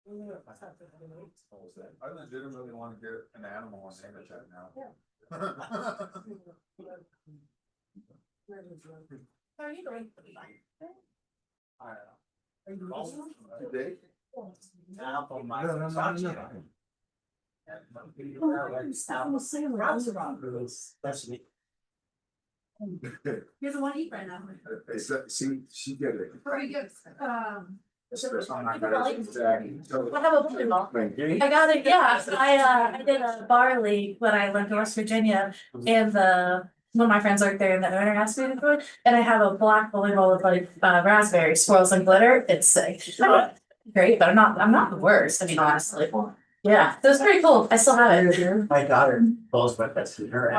I legitimately want to get an animal on image right now. How are you doing? I don't know. Today? You're the one eating right now. See, she get it. Very good. I'm not good at it. I have a football. I got it, yeah. I did a bar league when I went to West Virginia, and one of my friends worked there, and the owner asked me to do it. And I have a black bowling ball with like raspberries, swirls, and glitter. It's sick. Great, but I'm not the worst. I mean, honestly. Yeah, it was pretty cool. I still have it. My daughter bowls with us and her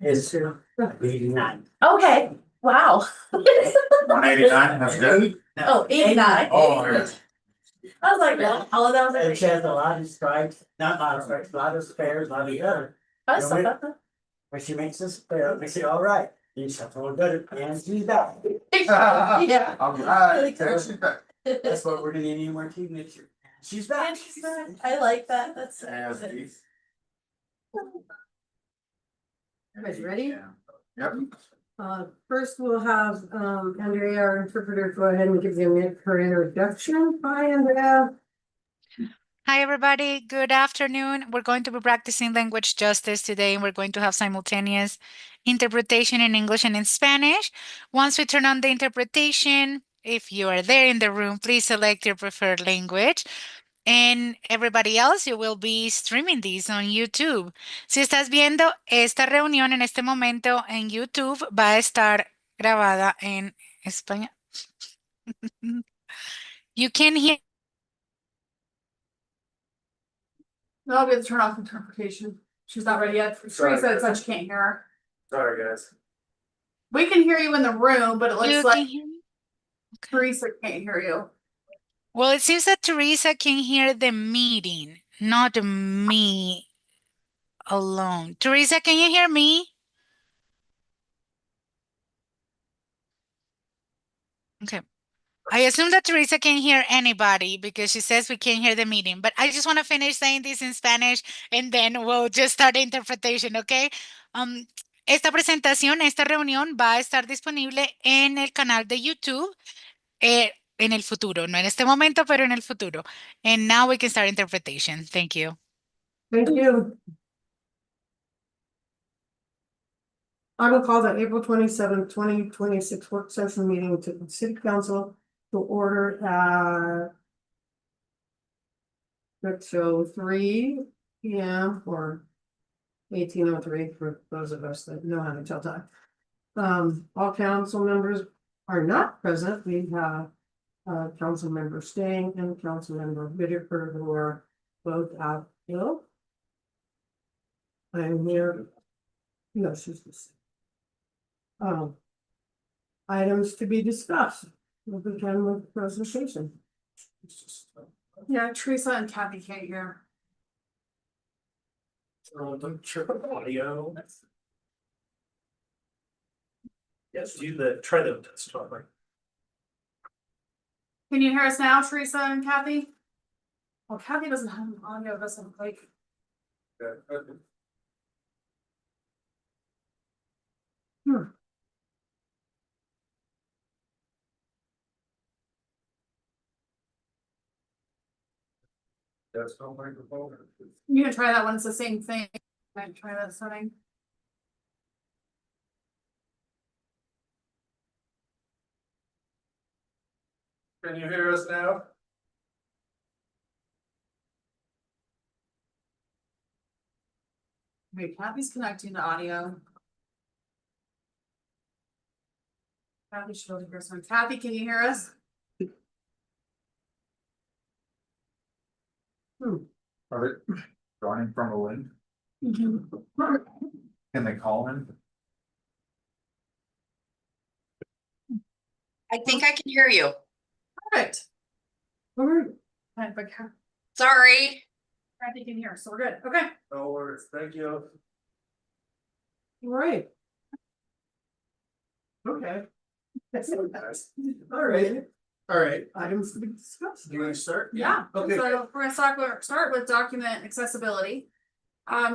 is 89. Okay, wow. 189, that's good. Oh, 89. Oh, yeah. I was like, well, all of that was And she has a lot of stripes, not a lot of stripes, a lot of spares, a lot of the other. I was so When she makes us spare, we say, all right, you shuffle good, and she's back. Yeah. All right. That's what we're gonna need more team next year. She's back. I like that. That's As good. these. Everybody's ready? Yep. First we'll have, Andrea, our interpreter, go ahead and give them her introduction. Hi, Andrea. Hi, everybody. Good afternoon. We're going to be practicing language justice today, and we're going to have simultaneous interpretation in English and in Spanish. Once we turn on the interpretation, if you are there in the room, please select your preferred language. And everybody else, you will be streaming this on YouTube. Si estás viendo esta reunión en este momento en YouTube, va a estar grabada en español. You can hear. No, I'll be able to turn off interpretation. She's not ready yet. Teresa said she can't hear her. Sorry, guys. We can hear you in the room, but it You looks like can hear me? Teresa can't hear you. Well, it seems that Teresa can hear the meeting, not me alone. Teresa, can you hear me? Okay. I assume that Teresa can hear anybody because she says we can't hear the meeting, but I just want to finish saying this in Spanish and then we'll just start the interpretation, okay? Esta presentación, esta reunión va a estar disponible en el canal de YouTube en el futuro, no en este momento, pero en el futuro. And now we can start interpretation. Thank you. Thank you. I will call the April 27th, 2026 work session meeting to the city council to order at 6:03 p.m. or 18:03 for those of us that know how to tell time. All council members are not present. We have council member Stain and council member Whitaker who are both out ill. I'm here. No, she's just. Items to be discussed. We'll begin with the presentation. Yeah, Teresa and Kathy can't hear. Audio. Yes, try the desktop. Can you hear us now, Teresa and Kathy? Well, Kathy doesn't have audio, doesn't like. That's no microphone. You can try that one. It's the same thing. Might try that setting. Can you hear us now? Wait, Kathy's connecting to audio. Kathy should be able to hear us. Kathy, can you hear us? Are they joining from a link? Can they call in? I think I can hear you. Perfect. All right. But Sorry. Kathy can hear us, so we're good. Okay. No worries, thank you. All right. Okay. All right. All right, items to be discussed. do you want to start? Yeah, Okay. so we're gonna start with document accessibility.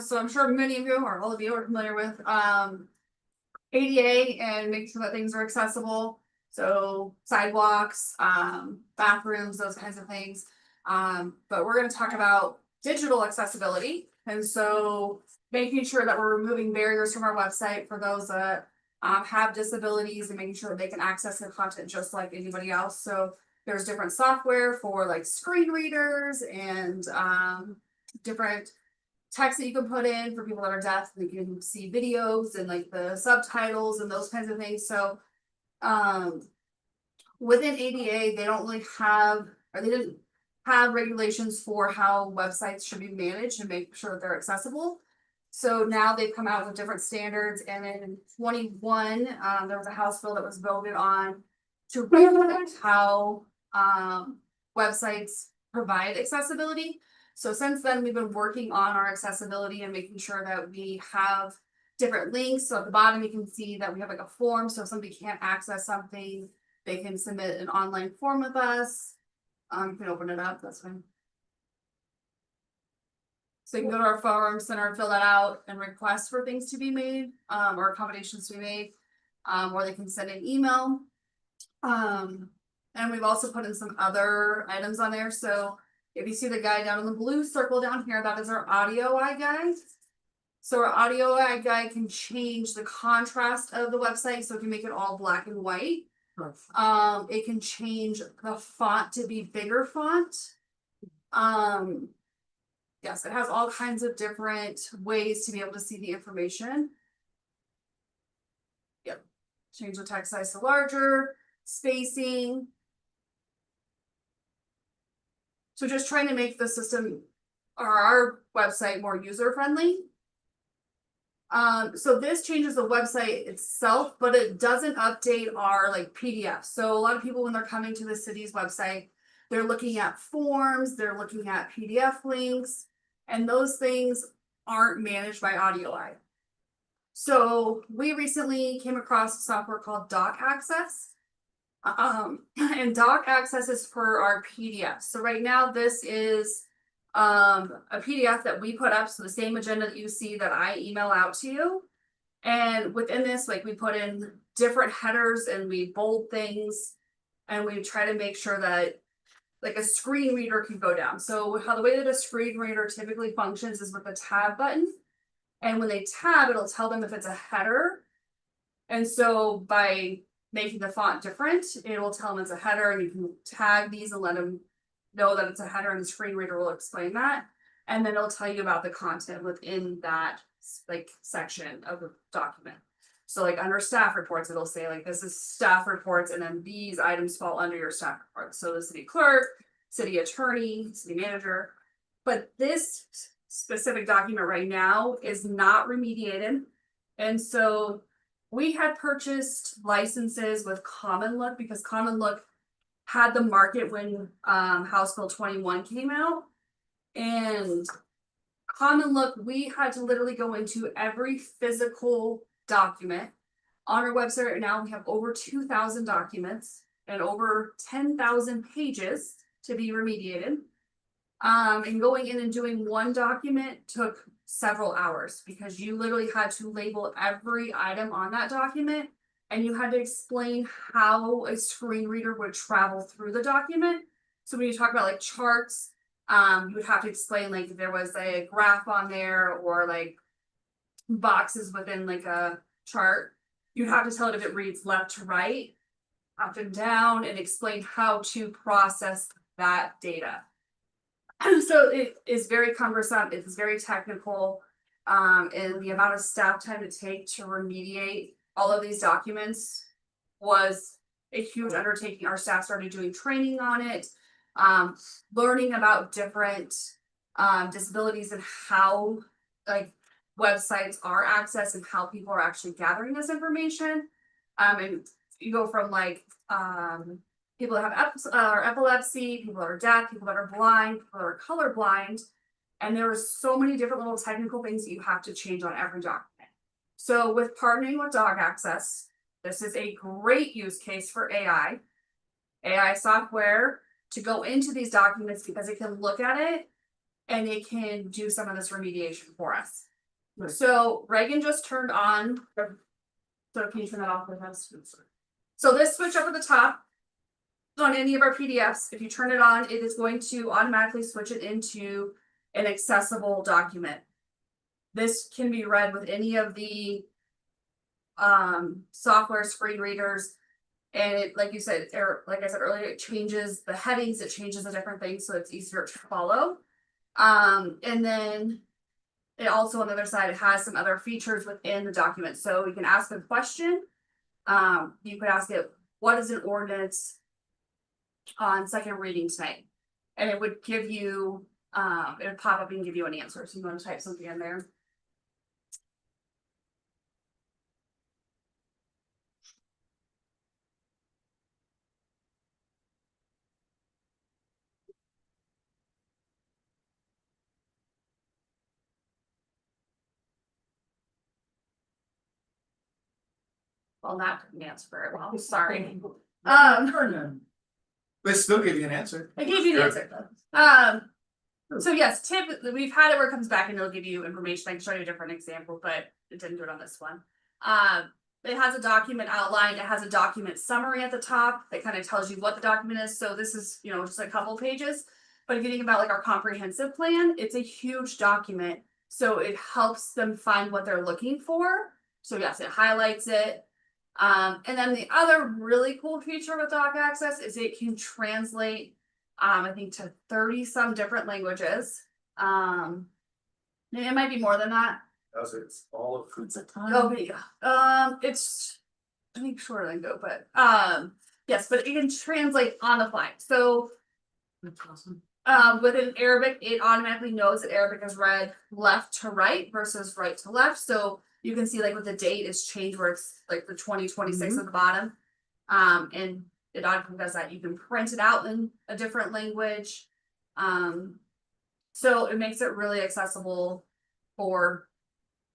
So I'm sure many of you or all of you are familiar with ADA and making sure that things are accessible. So sidewalks, bathrooms, those kinds of things. But we're gonna talk about digital accessibility. And so making sure that we're removing barriers from our website for those that have disabilities and making sure that they can access the content just like anybody else. So there's different software for like screen readers and different text that you can put in for people that are deaf. They can see videos and like the subtitles and those kinds of things. So within ADA, they don't really have, or they didn't have regulations for how websites should be managed and make sure that they're accessible. So now they've come out with different standards, and in 21, there was a House bill that was voted on to regulate how websites provide accessibility. So since then, we've been working on our accessibility and making sure that we have different links. So at the bottom, you can see that we have like a form. So if somebody can't access something, they can submit an online form with us. You can open it up, that's fine. So you can go to our forum center, fill that out and request for things to be made, or accommodations to be made, or they can send an email. And we've also put in some other items on there. So if you see the guy down in the blue circle down here, that is our audio eye guide. So our audio eye guide can change the contrast of the website, so it can make it all black and white. It can change the font to be bigger font. Yes, it has all kinds of different ways to be able to see the information. Yep, change the text size to larger, spacing. So just trying to make the system or our website more user friendly. So this changes the website itself, but it doesn't update our like PDF. So a lot of people, when they're coming to the city's website, they're looking at forms, they're looking at PDF links, and those things aren't managed by AudioEye. So we recently came across software called Doc Access. And Doc Access is for our PDF. So right now this is a PDF that we put up, so the same agenda that you see that I email out to you. And within this, like, we put in different headers and we bold things, and we try to make sure that like a screen reader can go down. So how the way that a screen reader typically functions is with a tab button, and when they tab, it'll tell them if it's a header. And so by making the font different, it will tell them it's a header, and you can tag these and let them know that it's a header, and the screen reader will explain that. And then it'll tell you about the content within that like section of the document. So like under staff reports, it'll say like, this is staff reports, and then these items fall under your staff reports. So the city clerk, city attorney, city manager. But this specific document right now is not remediated. And so we had purchased licenses with Common Look because Common Look had the market when House Bill 21 came out. And Common Look, we had to literally go into every physical document. On our website right now, we have over 2,000 documents and over 10,000 pages to be remediated. And going in and doing one document took several hours because you literally had to label every item on that document, and you had to explain how a screen reader would travel through the document. So when you talk about like charts, you would have to explain like if there was a graph on there or like boxes within like a chart, you'd have to tell it if it reads left to right, up and down, and explain how to process that data. So it is very cumbersome, it's very technical, and the amount of staff time to take to remediate all of these documents was a huge undertaking. Our staff started doing training on it, learning about different disabilities and how like websites are accessed and how people are actually gathering this information. And you go from like people that have epilepsy, people that are deaf, people that are blind, people that are colorblind. And there are so many different little technical things that you have to change on every document. So with partnering with Doc Access, this is a great use case for AI. AI software to go into these documents because it can look at it and it can do some of this remediation for us. Right. So Reagan just turned on. So can you turn that off with us? So this switch up at the top. On any of our PDFs, if you turn it on, it is going to automatically switch it into an accessible document. This can be read with any of the software screen readers. And it, like you said, or like I said earlier, it changes the headings, it changes the different things, so it's easier to follow. And then it also on the other side, it has some other features within the document. So you can ask a question. You could ask it, what is an ordinance on second reading tonight? And it would give you, it would pop up and give you an answer. So you want to type something in there. Well, that didn't answer very well, sorry. They still give you an answer. I gave you the answer. So yes, typically we've had it where it comes back and it'll give you information. I can show you a different example, but it didn't do it on this one. It has a document outline. It has a document summary at the top that kind of tells you what the document is. So this is, you know, just a couple pages. But if you think about like our comprehensive plan, it's a huge document. So it helps them find what they're looking for. So yes, it highlights it. And then the other really cool feature with Doc Access is it can translate, I think to 30 some different languages. It might be more than that. Does it's all of. It's a ton. Okay, it's, I think shorter than Go, but, yes, but it can translate on the fly. So, That's awesome. within Arabic, it automatically knows that Arabic is read left to right versus right to left. So you can see like with the date, it's changed where it's like the 2026 at the bottom. And it automatically does that. You can print it out in a different language. So it makes it really accessible for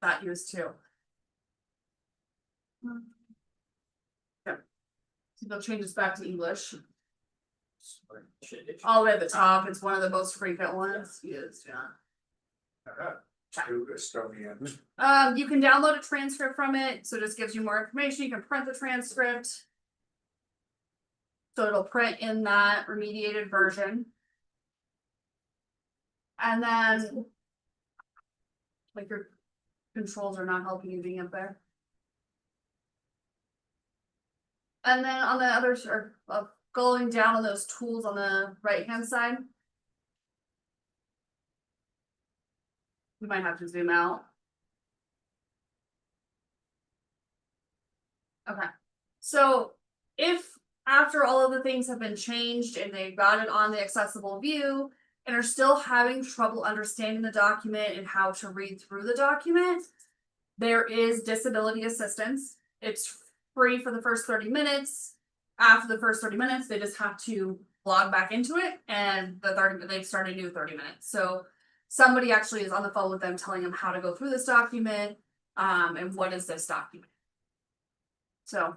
that use too. Yeah. So they'll change this back to English. All the way at the top, it's one of the most frequent ones used, yeah. Do Estonian. You can download a transcript from it, so it just gives you more information. You can print the transcript. So it'll print in that remediated version. And then like your controls are not helping you being up there. And then on the other going down on those tools on the right hand side. We might have to zoom out. Okay, so if after all of the things have been changed and they got it on the accessible view and are still having trouble understanding the document and how to read through the document, there is disability assistance. It's free for the first 30 minutes. After the first 30 minutes, they just have to log back into it and they start a new 30 minutes. So somebody actually is on the phone with them telling them how to go through this document and what is this document. So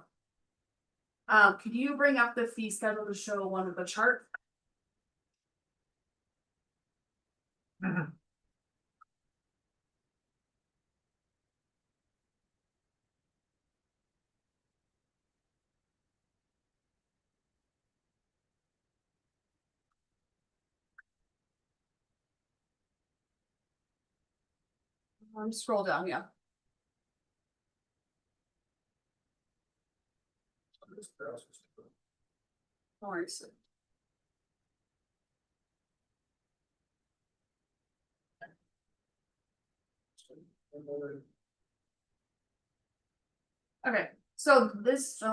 could you bring up the fee schedule to show one of the chart? Scroll down, yeah. No worries. Okay, so this,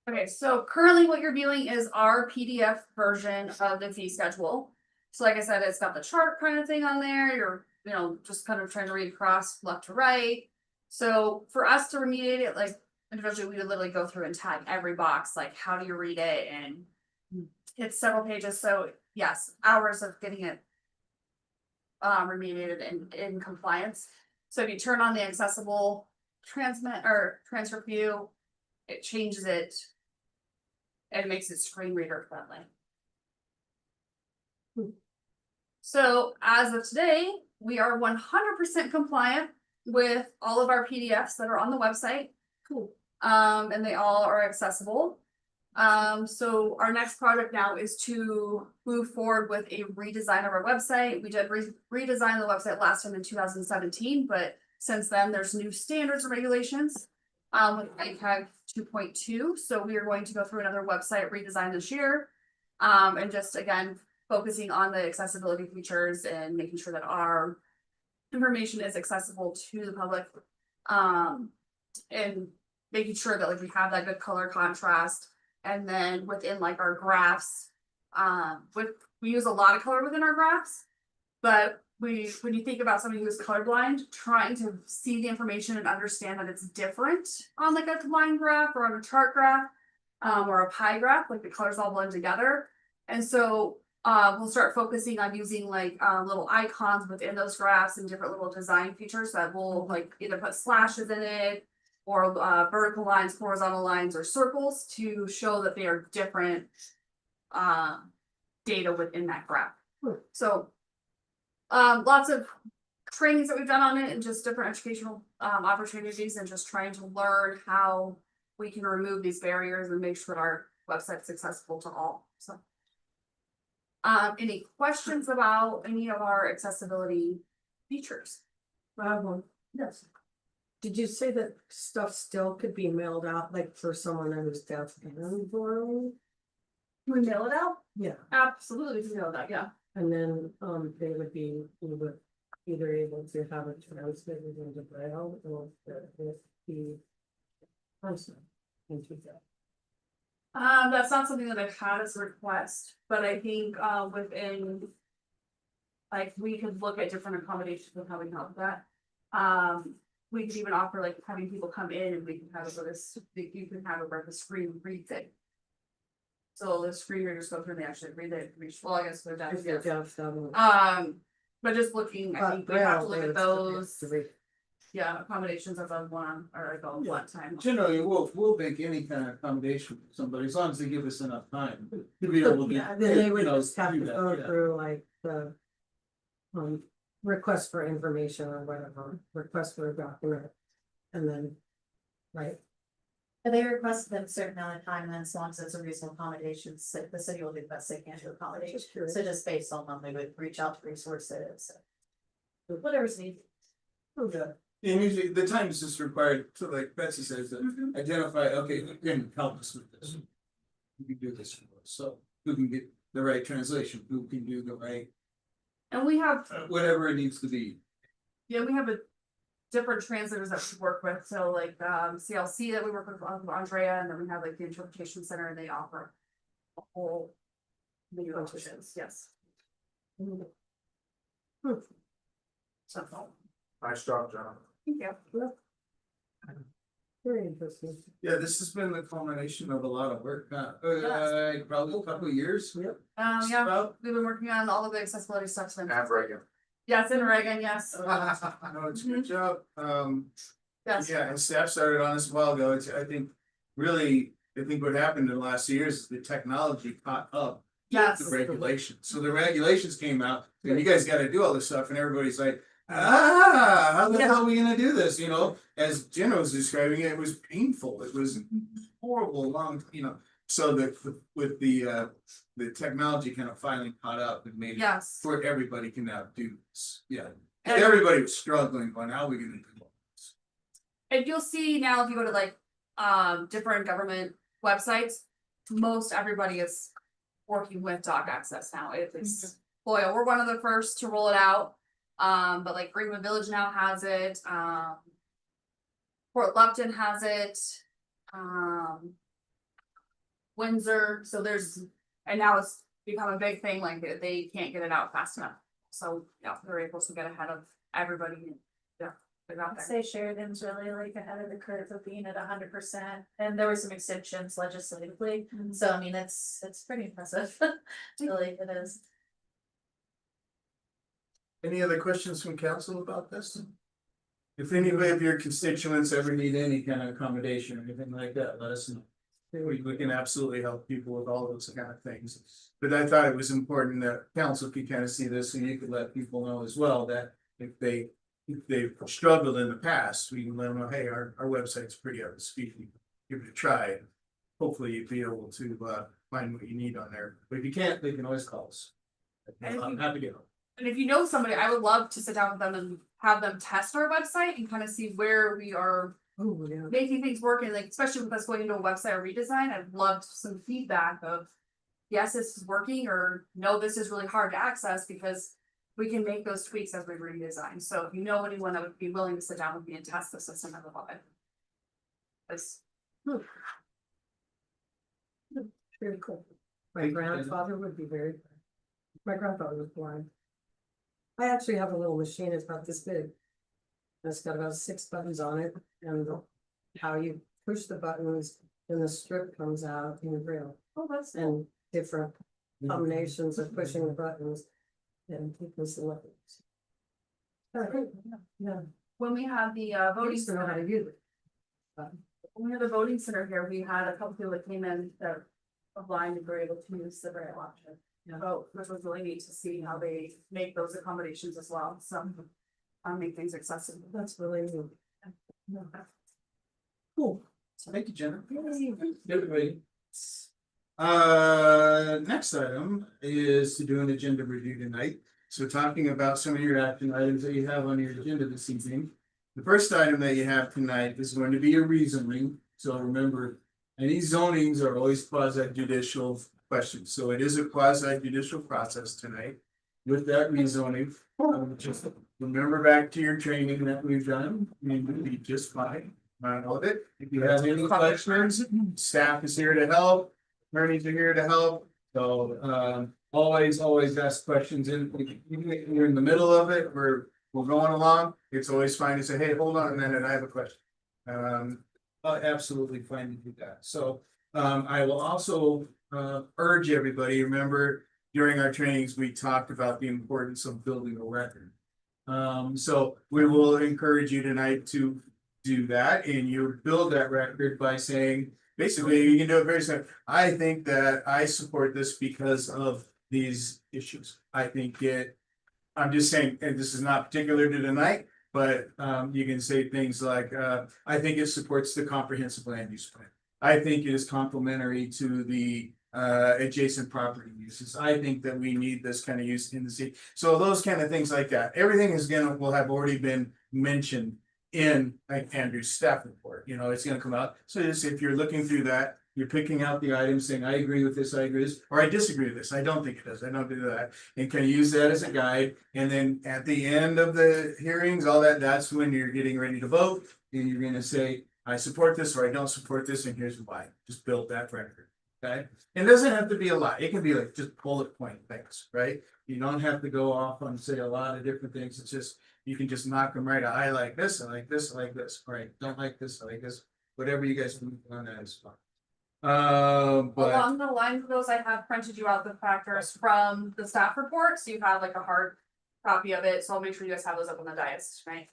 okay, so currently what you're viewing is our PDF version of the fee schedule. So like I said, it's got the chart kind of thing on there. You're, you know, just kind of trying to read across left to right. So for us to remediate it, like individually, we would literally go through and tag every box, like how do you read it? And it's several pages. So yes, hours of getting it remediated and in compliance. So if you turn on the accessible transmit or transfer view, it changes it. And makes it screen reader friendly. So as of today, we are 100% compliant with all of our PDFs that are on the website. Cool. And they all are accessible. So our next project now is to move forward with a redesign of our website. We did redesign the website last time in 2017, but since then there's new standards and regulations. With ACAG 2.2, so we are going to go through another website redesign this year. And just again, focusing on the accessibility features and making sure that our information is accessible to the public. And making sure that like we have that good color contrast. And then within like our graphs, we use a lot of color within our graphs, but when you think about somebody who's colorblind, trying to see the information and understand that it's different on like a line graph or on a chart graph, or a pie graph, like the colors all blend together. And so we'll start focusing on using like little icons within those graphs and different little design features that will like either put slashes in it or vertical lines, horizontal lines, or circles to show that they are different data within that graph. So lots of trainings that we've done on it and just different educational opportunities and just trying to learn how we can remove these barriers and make sure that our website's accessible to all. So any questions about any of our accessibility features? Yes. Did you say that stuff still could be mailed out, like for someone who's deaf and blind? Can we mail it out? Yeah, Absolutely, we can mail that, yeah. and then, they would be, you would either able to have it translated into braille or with the person into that. That's not something that I've had as a request, but I think within. Like, we could look at different accommodations of how we can help with that. We could even offer like having people come in and we can have it with this, you can have it where the screen reads it. So the screen readers go through and they actually read it, well, I guess they're done. If they're deaf, that'll- But just looking, I think we have to look at those, to read. yeah, accommodations above one or above one time. Generally, we'll make any kind of accommodation for somebody, as long as they give us enough time to be able to. Yeah, then they would you know, just have to do that, go yeah. through like the. Request for information or whatever, request for a document. And then, right, If they request them a certain amount of time, then as long as it's a reasonable accommodation, the city will do the best they can to accommodate. Just curious. So just based on them, they would reach out to resources. Whatever's needed. okay, And usually the time is just required to, like Betsy says, to identify, okay, who can help us with this? Who can do this for us? So who can get the right translation, who can do the right, And we have, whatever it needs to be. yeah, we have a different translators that we work with, so like CLC that we work with Andrea, and then we have like the interpretation center and they offer a whole video options, yes. So, Nice job, John. thank you. very interesting. Yeah, this has been the culmination of a lot of work, Yes. probably a couple of years. Yep. Yeah, About. we've been working on all of the accessibility stuff since. And Reagan. Yes, in Oregon, yes. No, it's a good job, Yes. yeah, and staff started on this a while ago, I think, really, I think what happened in the last years is the technology caught up. Yes. The regulations, so the regulations came out, and you guys gotta do all this stuff, and everybody's like, how the hell are we gonna do this, you know? As Jen was describing it, it was painful, it was horrible, long, you know, so with the technology kind of finally caught up and made it Yes. where everybody can now do this, yeah. And- Everybody was struggling, going, how are we gonna do this? And you'll see now if you go to like different government websites, most everybody is working with doc access now. It's Boyle, we're one of the first to roll it out. But like Greenwood Village now has it, Port Lupton has it, Windsor, so and now it's become a big thing, like they can't get it out fast enough. So yeah, they're able to get ahead of everybody and yeah, they're out I'd there. say Sheridan's really like ahead of the curve of being at 100%, and there were some extensions legislatively, so I mean, it's pretty impressive. Really, it is. Any other questions from council about this? If any of your constituents ever need any kind of accommodation or anything like that, let us know. We can absolutely help people with all those kind of things. But I thought it was important that council could kind of see this and you could let people know as well that if they've struggled in the past, we can let them know, hey, our website's pretty up to speed. Give it a try. Hopefully you'd be able to find what you need on there. But if you can't, they can always call us. I'm happy to help. And if you know somebody, I would love to sit down with them and have them test our website and kind of see where we are Oh, yeah. making things work. And like, especially with us going into a website redesign, I'd love some feedback of, yes, this is working, or no, this is really hard to access, because we can make those tweaks as we redesign. So if you know anyone that would be willing to sit down with me and test the system, I would love it. It's Very cool. My grandfather would be very, my grandfather was blind. I actually have a little machine, it's about this big. It's got about 6 buttons on it, and how you push the buttons, and the strip comes out in Braille. oh, that's And different combinations of pushing the buttons. And you can select it. Yeah, when we had the I voting used to know how center, to use it. when we had the voting center here, we had a couple people that came in that are blind and were able to use the Braille option. Vote, which was really neat to see how they make those accommodations as well, so make things accessible. That's really neat. Cool. Thank you, Jenna. Everybody. Next item is to do an agenda review tonight. So talking about some of your action items that you have on your agenda this evening. The first item that you have tonight is going to be a reasoning. So remember, any zonings are always quasi judicial questions. So it is a quasi judicial process tonight. With that rezoning, just remember back to your training that we've done, you will be just fine. On all of it. If you have any questions, staff is here to help, attorneys are here to help. So always ask questions, and even if you're in the middle of it, we're going along, it's always fine to say, hey, hold on a minute, I have a question. Absolutely fine to do that. So I will also urge everybody, remember during our trainings, we talked about the importance of building a record. So we will encourage you tonight to do that, and you build that record by saying, basically, you can do it very simple. I think that I support this because of these issues. I think I'm just saying, and this is not particular to tonight, but you can say things like, I think it supports the comprehensive land use plan. I think it is complementary to the adjacent property uses. I think that we need this kind of use in the city. So those kind of things like that. Everything will have already been mentioned in like Andrew's staff report. You know, it's gonna come out. So just if you're looking through that, you're picking out the items saying, I agree with this, I agree with this, or I disagree with this. I don't think it does. I don't do that. And can use that as a guide. And then at the end of the hearings, all that's when you're getting ready to vote. And you're gonna say, I support this or I don't support this, and here's why. Just build that record. Okay. It doesn't have to be a lot. It can be like just bullet point things, right? You don't have to go off on say a lot of different things. It's just you can just knock them right out. I like this, I like this, I like this. All right, don't like this, I like this. Whatever you guys can on that is fine. But along the lines of those, I have printed you out the factors from the staff report, so you have like a hard copy of it, so I'll make sure you guys have those up on the dais, right?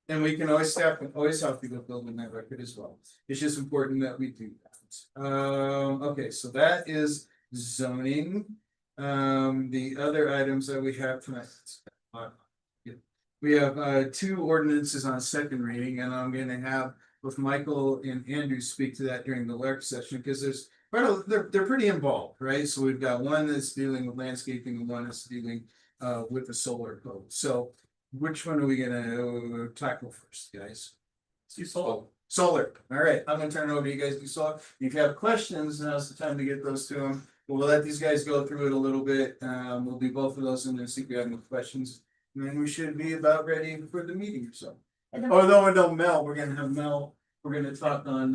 and we can always staff can always help you with building that record as well. It's just important that we do that. Okay, so that is zoning. The other items that we have tonight. We have 2 ordinances on second reading, and I'm gonna have both Michael and Andrew speak to that during the work session, because they're pretty involved, right? So we've got one that's dealing with landscaping and one that's dealing with the solar code. So which one are we gonna tackle first, guys? Solar. All right, I'm gonna turn it over to you guys to solar. If you have questions, now's the time to get those to them. We'll let these guys go through it a little bit. We'll do both of those and then see if we have any questions. And then we should be about ready for the meeting or so. Although we don't Mel, we're gonna have Mel, we're gonna talk on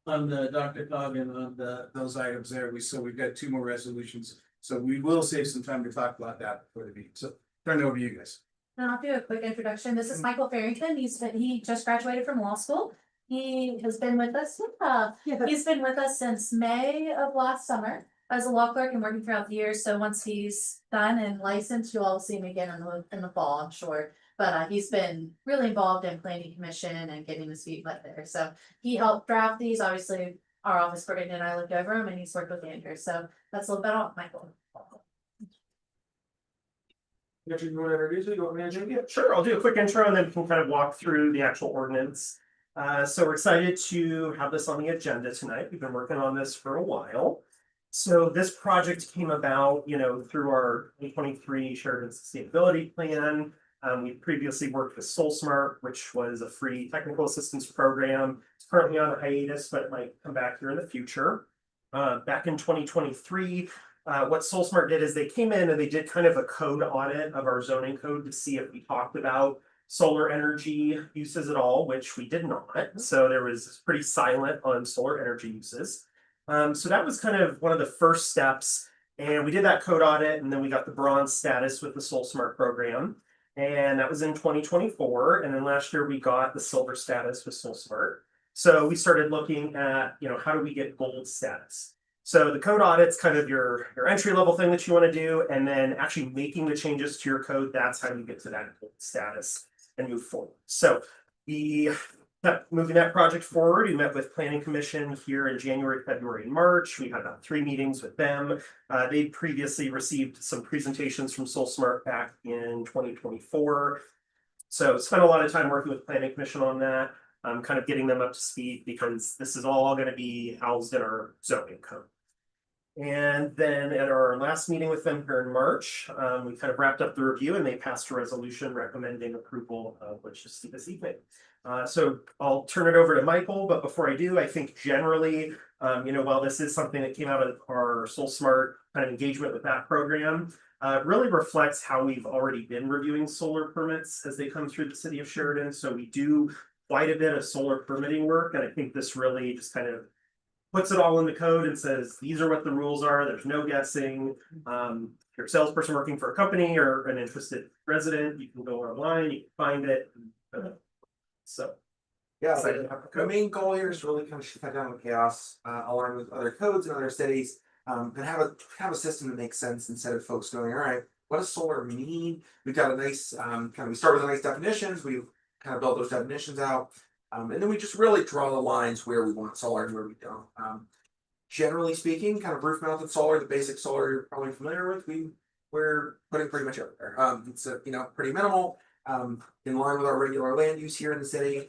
the Dr. Cog and on those items there. We've got 2 more resolutions. So we will save some time to talk about that before the meeting. So turn it over to you guys. And I'll do a quick introduction. This is Michael Farrington. He just graduated from law school. He has been with us. He's been with us since May of last summer. as a law clerk and working throughout the year, so once he's done and licensed, you'll all see him again in the fall, I'm sure. But he's been really involved in planning commission and getting his feet wet there, so he helped draft these, obviously. Our office Brittany and I looked over him and he's worked with Andrew, so that's a little bit about Michael. Richard, you want to introduce it? You want me to do it? Yeah, sure, I'll do a quick intro and then we can kind of walk through the actual ordinance. So we're excited to have this on the agenda tonight. We've been working on this for a while. So this project came about, through our 2023 Sheridan Sustainability Plan. We previously worked with SoulSmart, which was a free technical assistance program. It's currently on hiatus, but it might come back here in the future. Back in 2023, what SoulSmart did is they came in and they did kind of a code audit of our zoning code to see if we talked about solar energy uses at all, which we did not. So there was pretty silent on solar energy uses. So that was kind of one of the first steps. And we did that code audit and then we got the bronze status with the SoulSmart program. And that was in 2024. And then last year we got the silver status with SoulSmart. So we started looking at, how do we get gold status? So the code audit's kind of your entry level thing that you want to do, and then actually making the changes to your code, that's how you get to that gold status and move forward. So we kept moving that project forward. We met with Planning Commission here in January, February, and March. We had about 3 meetings with them. They previously received some presentations from SoulSmart back in 2024. So spent a lot of time working with Planning Commission on that, kind of getting them up to speed because this is all going to be housed in our zoning code. And then at our last meeting with them here in March, we kind of wrapped up the review and they passed a resolution recommending approval of which is this evening. So I'll turn it over to Michael, but before I do, I think generally, while this is something that came out of our SoulSmart kind of engagement with that program, really reflects how we've already been reviewing solar permits as they come through the city of Sheridan. So we do quite a bit of solar permitting work, and I think this really just kind of puts it all in the code and says, these are what the rules are. There's no guessing. If you're a salesperson working for a company or an interested resident, you can go online, you can find it. So. Yeah, the main goal here is really kind of cut down the chaos, along with other codes in other cities, and have a system that makes sense instead of folks going, all right, what does solar mean? We've got a nice we start with a nice definitions. We kind of build those definitions out. And then we just really draw the lines where we want solar and where we don't. Generally speaking, kind of roof mounted solar, the basic solar you're probably familiar with, we're putting pretty much everywhere. It's pretty minimal, in line with our regular land use here in the city.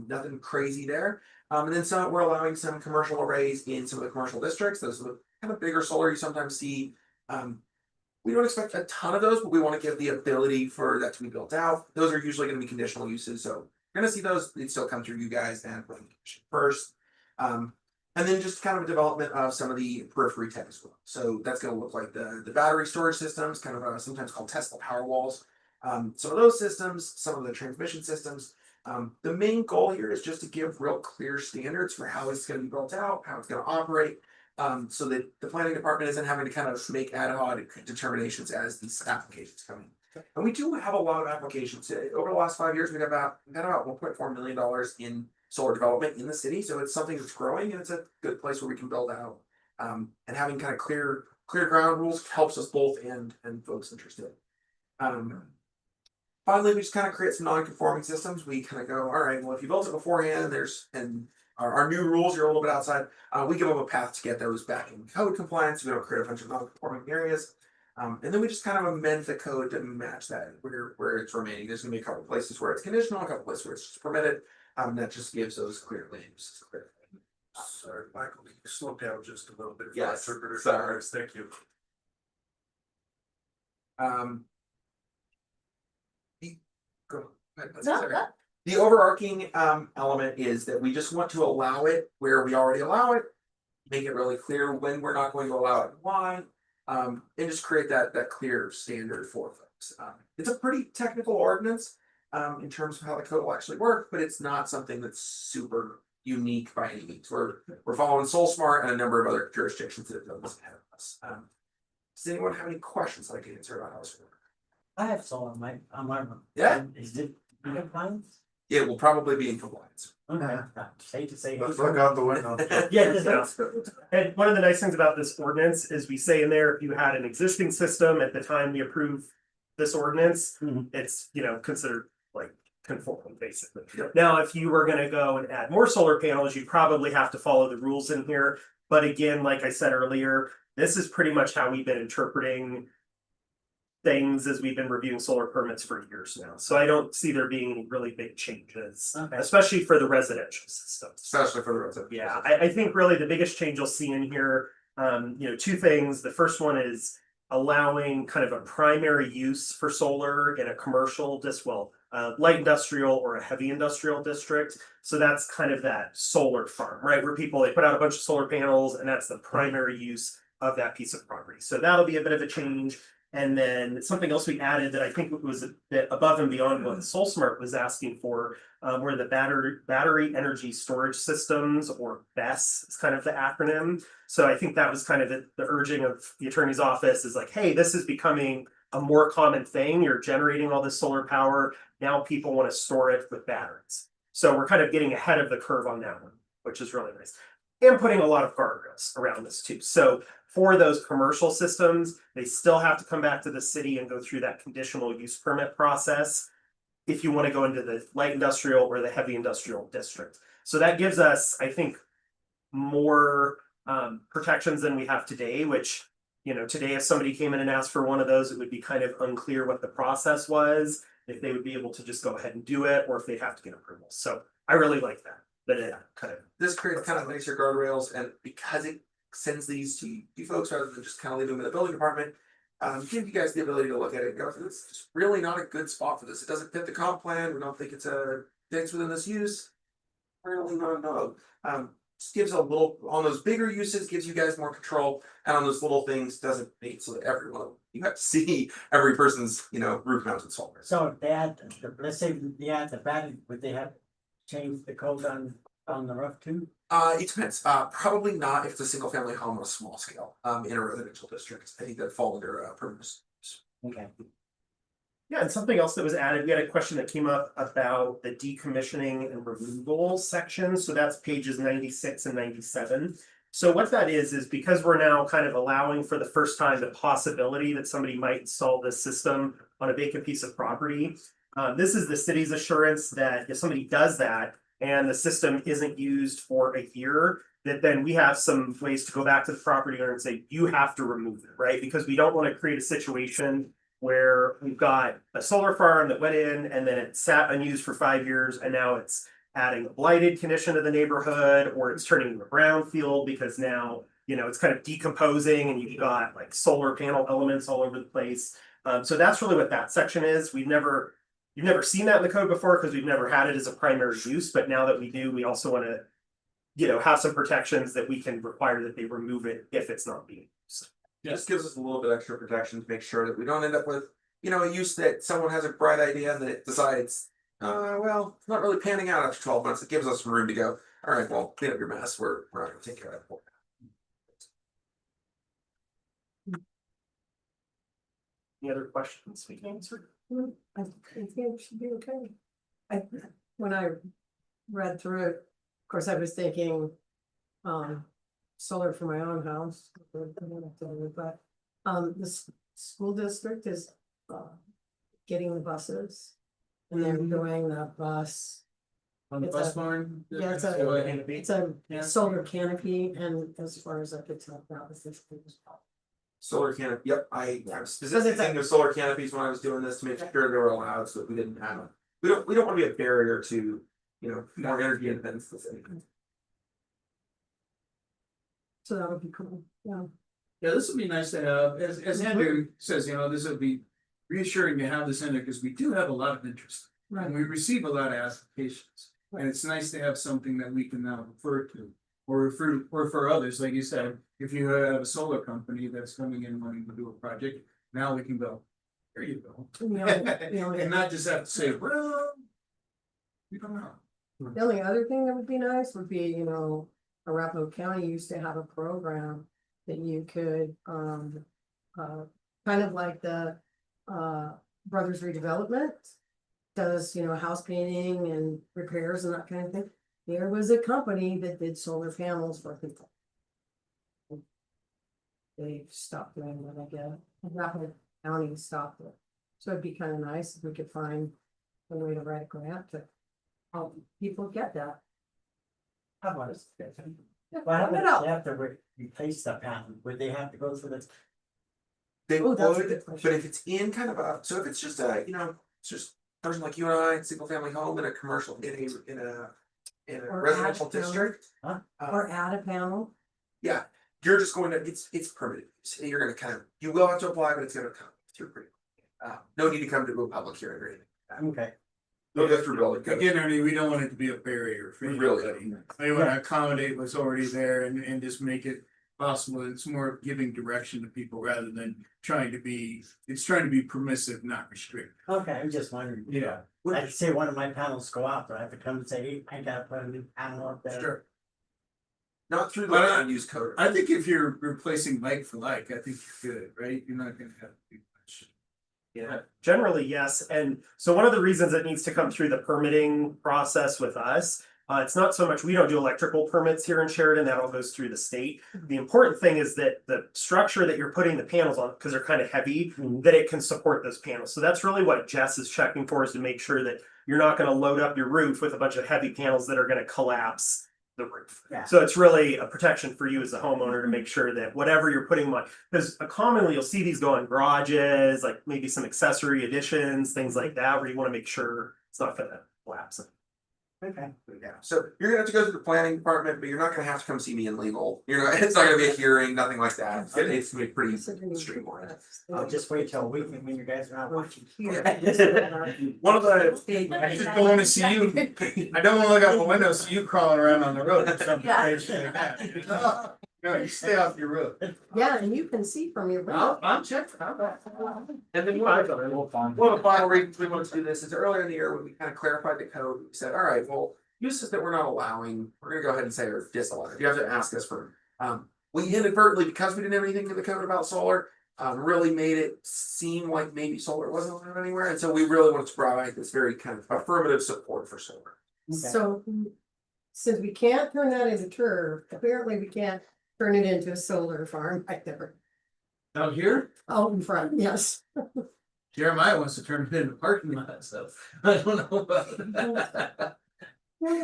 Nothing crazy there. And then we're allowing some commercial arrays in some of the commercial districts. Those are the kind of bigger solar you sometimes see. We don't expect a ton of those, but we want to give the ability for that to be built out. Those are usually going to be conditional uses, so you're going to see those. They still come through you guys and first. And then just kind of a development of some of the periphery tech as well. So that's going to look like the battery storage systems, kind of sometimes called Tesla power walls. Some of those systems, some of the transmission systems. The main goal here is just to give real clear standards for how it's going to be built out, how it's going to operate, so that the planning department isn't having to kind of make ad hoc determinations as these applications come in. And we do have a lot of applications. Over the last 5 years, we've got about $1.4 million in solar development in the city. So it's something that's growing and it's a good place where we can build out. And having kind of clear ground rules helps us both and folks interested. Finally, we just kind of create some non-conforming systems. We kind of go, all right, well, if you built it beforehand, and our new rules are a little bit outside, we give them a path to get those back in code compliance. We don't create a bunch of non-conforming areas. And then we just kind of amend the code to match that where it's remaining. There's gonna be a couple places where it's conditional, a couple places where it's just permitted. That just gives those clear names. Sorry, Michael, can you slow down just a little bit? Yes, Sorry, thank you. The overarching element is that we just want to allow it where we already allow it, make it really clear when we're not going to allow it, why, and just create that clear standard for folks. It's a pretty technical ordinance in terms of how the code will actually work, but it's not something that's super unique by any means. We're following SoulSmart and a number of other jurisdictions that have done this ahead of us. Does anyone have any questions that I can answer about how this works? I have solar on my room. Yeah. Is it in compliance? It will probably be in compliance. Hate to say. Let's look out the window. Yeah. And one of the nice things about this ordinance is we say in there, if you had an existing system at the time we approve this ordinance, it's, considered like conforming basically. Now, if you were gonna go and add more solar panels, you probably have to follow the rules in here. But again, like I said earlier, this is pretty much how we've been interpreting things as we've been reviewing solar permits for years now. So I don't see there being any really big changes, especially for the residential systems. Especially for the residential. Yeah, I think really the biggest change you'll see in here, two things. The first one is allowing kind of a primary use for solar in a commercial light industrial or a heavy industrial district. So that's kind of that solar farm, right? Where they put out a bunch of solar panels and that's the primary use of that piece of property. So that'll be a bit of a change. And then something else we added that I think was a bit above and beyond what SolSmart was asking for, were the battery energy storage systems, or BESS is kind of the acronym. So I think that was kind of the urging of the attorney's office is like, hey, this is becoming a more common thing. You're generating all this solar power. Now people want to store it with batteries. So we're kind of getting ahead of the curve on that one, which is really nice. And putting a lot of guardrails around this too. So for those commercial systems, they still have to come back to the city and go through that conditional use permit process if you want to go into the light industrial or the heavy industrial district. So that gives us, I think, more protections than we have today, which, today if somebody came in and asked for one of those, it would be kind of unclear what the process was, if they would be able to just go ahead and do it, or if they'd have to get approval. So I really like that. But it kind of This creates kind of nicer guardrails, and because it sends these to you folks rather than just kind of leave them in the building department, give you guys the ability to look at it and go, this is really not a good spot for this. It doesn't fit the comp plan. We don't think it's fits within this use. Really not no. Just gives a little on those bigger uses, gives you guys more control, and on those little things doesn't make so that everyone you have to see every person's roof mounted solar. So if they had, let's say they had the battery, would they have changed the code on the roof too? It depends. Probably not if it's a single family home on a small scale. In a residential district, I think that'd fall under permits. Okay. Yeah, and something else that was added, we had a question that came up about the decommissioning and removal section. So that's pages 96 and 97. So what that is because we're now kind of allowing for the first time the possibility that somebody might install this system on a vacant piece of property. This is the city's assurance that if somebody does that and the system isn't used for a year, that then we have some ways to go back to the property owner and say, you have to remove it, right? Because we don't want to create a situation where we've got a solar farm that went in and then it sat unused for 5 years and now it's adding a blighted condition to the neighborhood, or it's turning into a brownfield because now, it's kind of decomposing and you've got like solar panel elements all over the place. So that's really what that section is. You've never seen that in the code before because we've never had it as a primary use, but now that we do, we also want to, have some protections that we can require that they remove it if it's not being used. Just gives us a little bit extra protection to make sure that we don't end up with, a use that someone has a bright idea and then it decides, well, it's not really panning out after 12 months. It gives us some room to go, all right, well, clean up your mess. We're not gonna take care of it. Any other questions we can answer? I think it should be okay. When I read through it, of course, I was thinking, solar for my own house. But, this school district is, getting the buses. And they're doing the bus. On the It's bus a- barn? Yeah, it's a solar canopy, and as far as I could tell, that was this. Solar canopy, yep, I was specifically thinking of solar canopies when I was doing this to make sure they were allowed, so that we didn't have. We don't want to be a barrier to, more energy independence in the city. So that would be cool, yeah. Yeah, this would be nice to have, as Andrew says, this would be reassuring to have this in there, because we do have a lot of interest. Right. And we receive a lot of applications, and it's nice to have something that we can now refer to. Or for others, like you said, if you have a solar company that's coming in wanting to do a project, now we can go, there you go. And not just have to say, well, we don't know. The only other thing that would be nice would be, Arapahoe County used to have a program that you could, kind of like the, Brothers Redevelopment does, house painting and repairs and that kind of thing. there was a company that did solar panels for people. They stopped doing that, I guess. Rapid County stopped it. So it'd be kind of nice if we could find a way to write a grant to help people get that. How about it? Yeah, What happens find it if out. they have to replace the panel? Would they have to go through the? They Oh, that's a would, good question. but if it's in kind of a, so if it's just a, it's just a person like you and I, single family home in a commercial, in a Or residential add panel. district. Or add a panel. Yeah, you're just going to, it's permitted, so you're gonna kind of, you will have to apply, but it's gonna come through pretty. No need to come to a public hearing or anything. Okay. They'll go through building code. Again, Ernie, we don't want it to be a barrier for We really anybody. We want to accommodate what's already there and just make it possible. It's more giving direction to people rather than trying to be, it's trying to be permissive, not restrict. Okay, I'm just wondering. Yeah. I'd say one of my panels go out, but I have to come and say, hey, I gotta put a new panel up there. Sure. Not through the But land use code. I think if you're replacing like for like, I think you're good, right? You're not gonna have to do much. Yeah. Generally, yes, and so one of the reasons it needs to come through the permitting process with us. It's not so much, we don't do electrical permits here in Sheridan, that all goes through the state. The important thing is that the structure that you're putting the panels on, because they're kind of heavy, that it can support those panels. So that's really what Jess is checking for, is to make sure that you're not gonna load up your roof with a bunch of heavy panels that are gonna collapse the roof. Yeah. So it's really a protection for you as a homeowner to make sure that whatever you're putting on, because commonly you'll see these go in garages, like maybe some accessory additions, things like that, where you want to make sure it's not gonna collapse. Okay. Yeah, so you're gonna have to go through the planning department, but you're not gonna have to come see me in legal, it's not gonna be a hearing, nothing like that, it's gonna be pretty streamlined. I'll just wait till a week when you guys are not watching. One of the, I just don't wanna see you, I don't wanna look out the window, see you crawling around on the road or something Yeah. crazy like that. No, you stay off your road. Yeah, and you can see from your window. I'm checking. And then one of the final reasons we wanted to do this is earlier in the year when we kind of clarified the code, we said, all right, well, uses that we're not allowing, we're gonna go ahead and say are disallowed. You have to ask us for. We inadvertently, because we didn't have anything in the code about solar, really made it seem like maybe solar wasn't allowed anywhere. And so we really wanted to provide this very kind of affirmative support for solar. So, since we can't turn that into turf, apparently we can't turn it into a solar farm back there. Out here, Out in front, yes. Jeremiah wants to turn it into a parking lot, so I don't know about that. We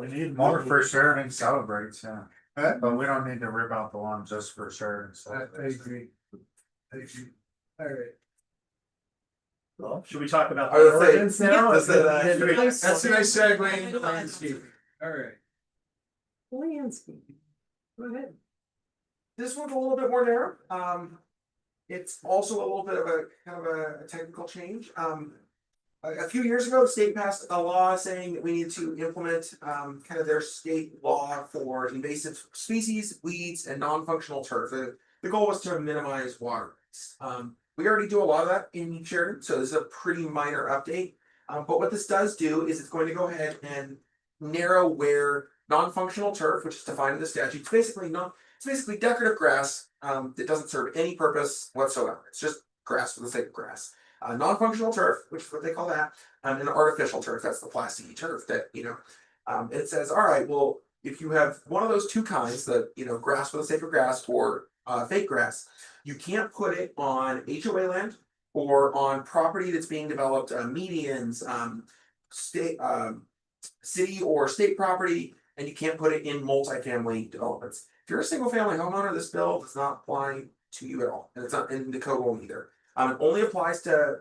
need more for Sheridan celebrates, yeah. But we don't need to rip out the lawn just for Sheridan. I agree. I agree. All right. Well, should we talk about I the would say- ordinance now? Let's say that. That's a nice segue into landscaping. All right. Landscaping. Go ahead. This one's a little bit more narrow. It's also a little bit of a kind of a technical change. A few years ago, the state passed a law saying that we need to implement kind of their state law for invasive species, weeds, and non-functional turf. The goal was to minimize water waste. We already do a lot of that in Sheridan, so this is a pretty minor update. But what this does do is it's going to go ahead and narrow where non-functional turf, which is defined in the statute, it's basically decorative grass that doesn't serve any purpose whatsoever. It's just grass for the sake of grass. Non-functional turf, which is what they call that, and artificial turf, that's the plasticky turf that, it says, all right, well, if you have one of those two kinds, the, grass for the sake of grass or fake grass, you can't put it on HOA land or on property that's being developed, medians, state, city or state property, and you can't put it in multifamily developments. If you're a single family homeowner, this bill does not apply to you at all, and it's not in the code won't either. It only applies to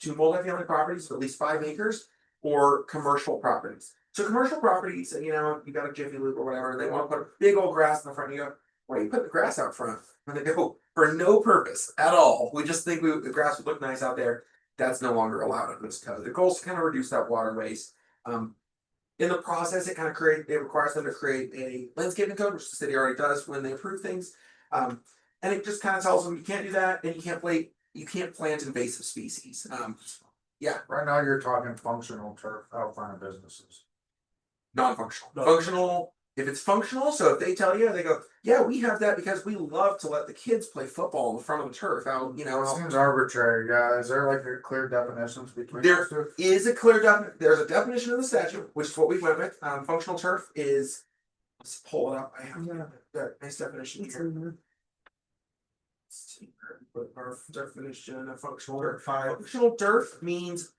multifamily properties of at least 5 acres or commercial properties. So commercial properties, you got a Jiffy Lube or whatever, and they want to put a big old grass in the front, and you go, why are you putting the grass out front? And they go, for no purpose at all. We just think the grass would look nice out there. That's no longer allowed under this code. The goal is to kind of reduce that water waste. In the process, it requires them to create a landscaping code, which the city already does when they approve things. And it just kind of tells them you can't do that, and you can't plant invasive species. Yeah, Right now, you're talking functional turf out front of businesses. non-functional. Functional, if it's functional, so if they tell you, they go, yeah, we have that because we love to let the kids play football in the front of the turf. Out, It seems arbitrary, yeah, is there like a clear definitions between? there those two? is a there's a definition in the statute, which is what we went with. Functional turf is, let's pull it up. I have that nice definition here. Let's see, what our definition of functional turf. Functional turf means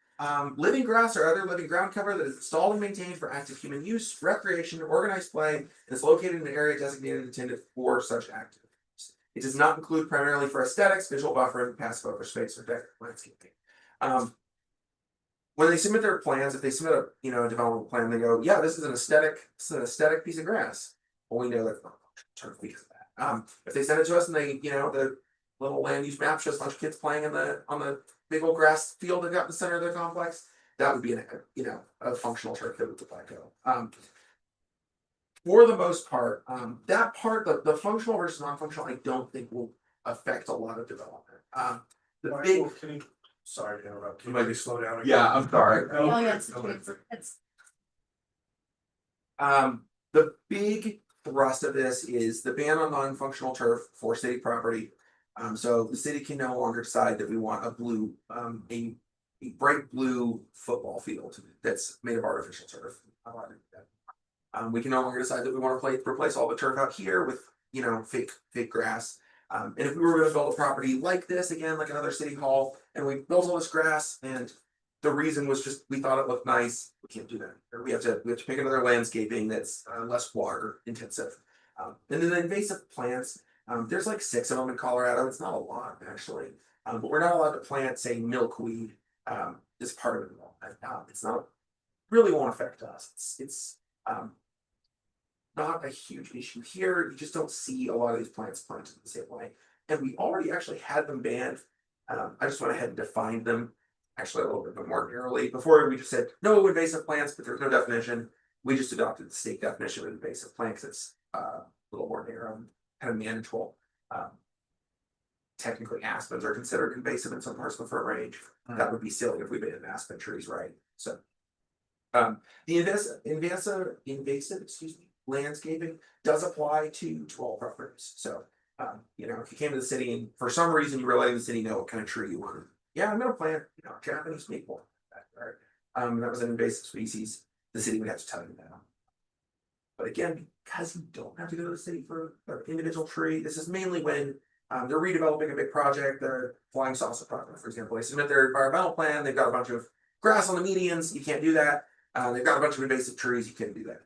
living grass or other living ground cover that is installed and maintained for active human use, recreation, or organized play, and is located in an area designated and intended for such activities. It does not include primarily for aesthetics, visual buffering, passive open space, or decorative landscaping. When they submit their plans, if they submit a a development plan, they go, yeah, this is an aesthetic piece of grass. Well, we know that's not turf because of that. If they send it to us and they, the little land use map shows a bunch of kids playing on the big old grass field that got in the center of the complex, that would be a functional turf that would apply to. For the most part, that part, the functional versus non-functional, I don't think will affect a lot of development. The big Sorry to interrupt. Can you maybe slow down? Again? Yeah, I'm sorry. Oh, yes, it's. The big thrust of this is the ban on non-functional turf for city property. So the city can no longer decide that we want a bright blue football field that's made of artificial turf. We can no longer decide that we want to replace all the turf out here with fake grass. And if we were going to build a property like this again, like another city hall, and we built all this grass, and the reason was just we thought it looked nice, we can't do that. Or we have to pick another landscaping that's less water intensive. And then the invasive plants, there's like 6 of them in Colorado. It's not a lot actually, but we're not allowed to plant, say, milkweed as part of it. It's not really won't affect us. It's not a huge issue here. You just don't see a lot of these plants planted the same way. And we already actually had them banned. I just went ahead and defined them actually a little bit more narrowly. Before we just said no invasive plants, but there's no definition. We just adopted the state definition of invasive plant because it's a little more narrow, kind of manageable. Technically, aspens are considered invasive in some parts of the Front Range. That would be silly if we banned aspen trees, right? So, the invasive landscaping does apply to all properties. So, if you came to the city and for some reason you were letting the city know what kind of tree you wanted, yeah, I'm going to plant, Japanese maple. Right? That was an invasive species. The city would have to tell you that. But again, because you don't have to go to the city for an individual tree, this is mainly when they're redeveloping a big project, the Flying Saucer project, for example. They submit their environmental plan, they've got a bunch of grass on the medians, you can't do that. They've got a bunch of invasive trees, you can't do that.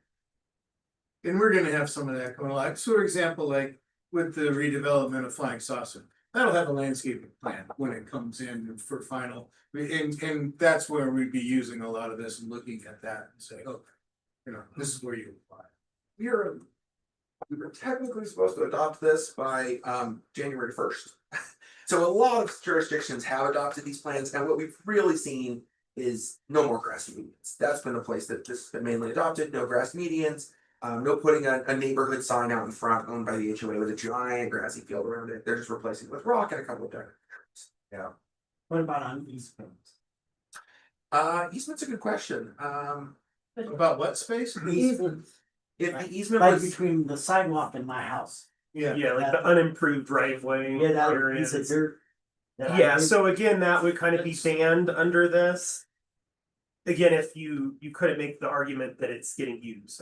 And we're gonna have some of that going on. So for example, like with the redevelopment of Flying Saucer, that'll have a landscaping plan when it comes in for final. And that's where we'd be using a lot of this and looking at that and say, oh, this is where you apply. We were technically supposed to adopt this by January 1st. So a lot of jurisdictions have adopted these plans, and what we've really seen is no more grassy medians. That's been the place that this has been mainly adopted, no grass medians, no putting a neighborhood sign out in front owned by the HOA with a giant grassy field around it. They're just replacing it with rock and a couple of decorative trees. Yeah. What about on easements? Easement's a good question. About what space? Easements. If the easement Like was between the sidewalk and my house. Yeah. Yeah, like the unimproved right of way Yeah, that areas. piece of dirt. that I Yeah, did. so again, that would kind of be banned under this. Again, if you couldn't make the argument that it's getting used,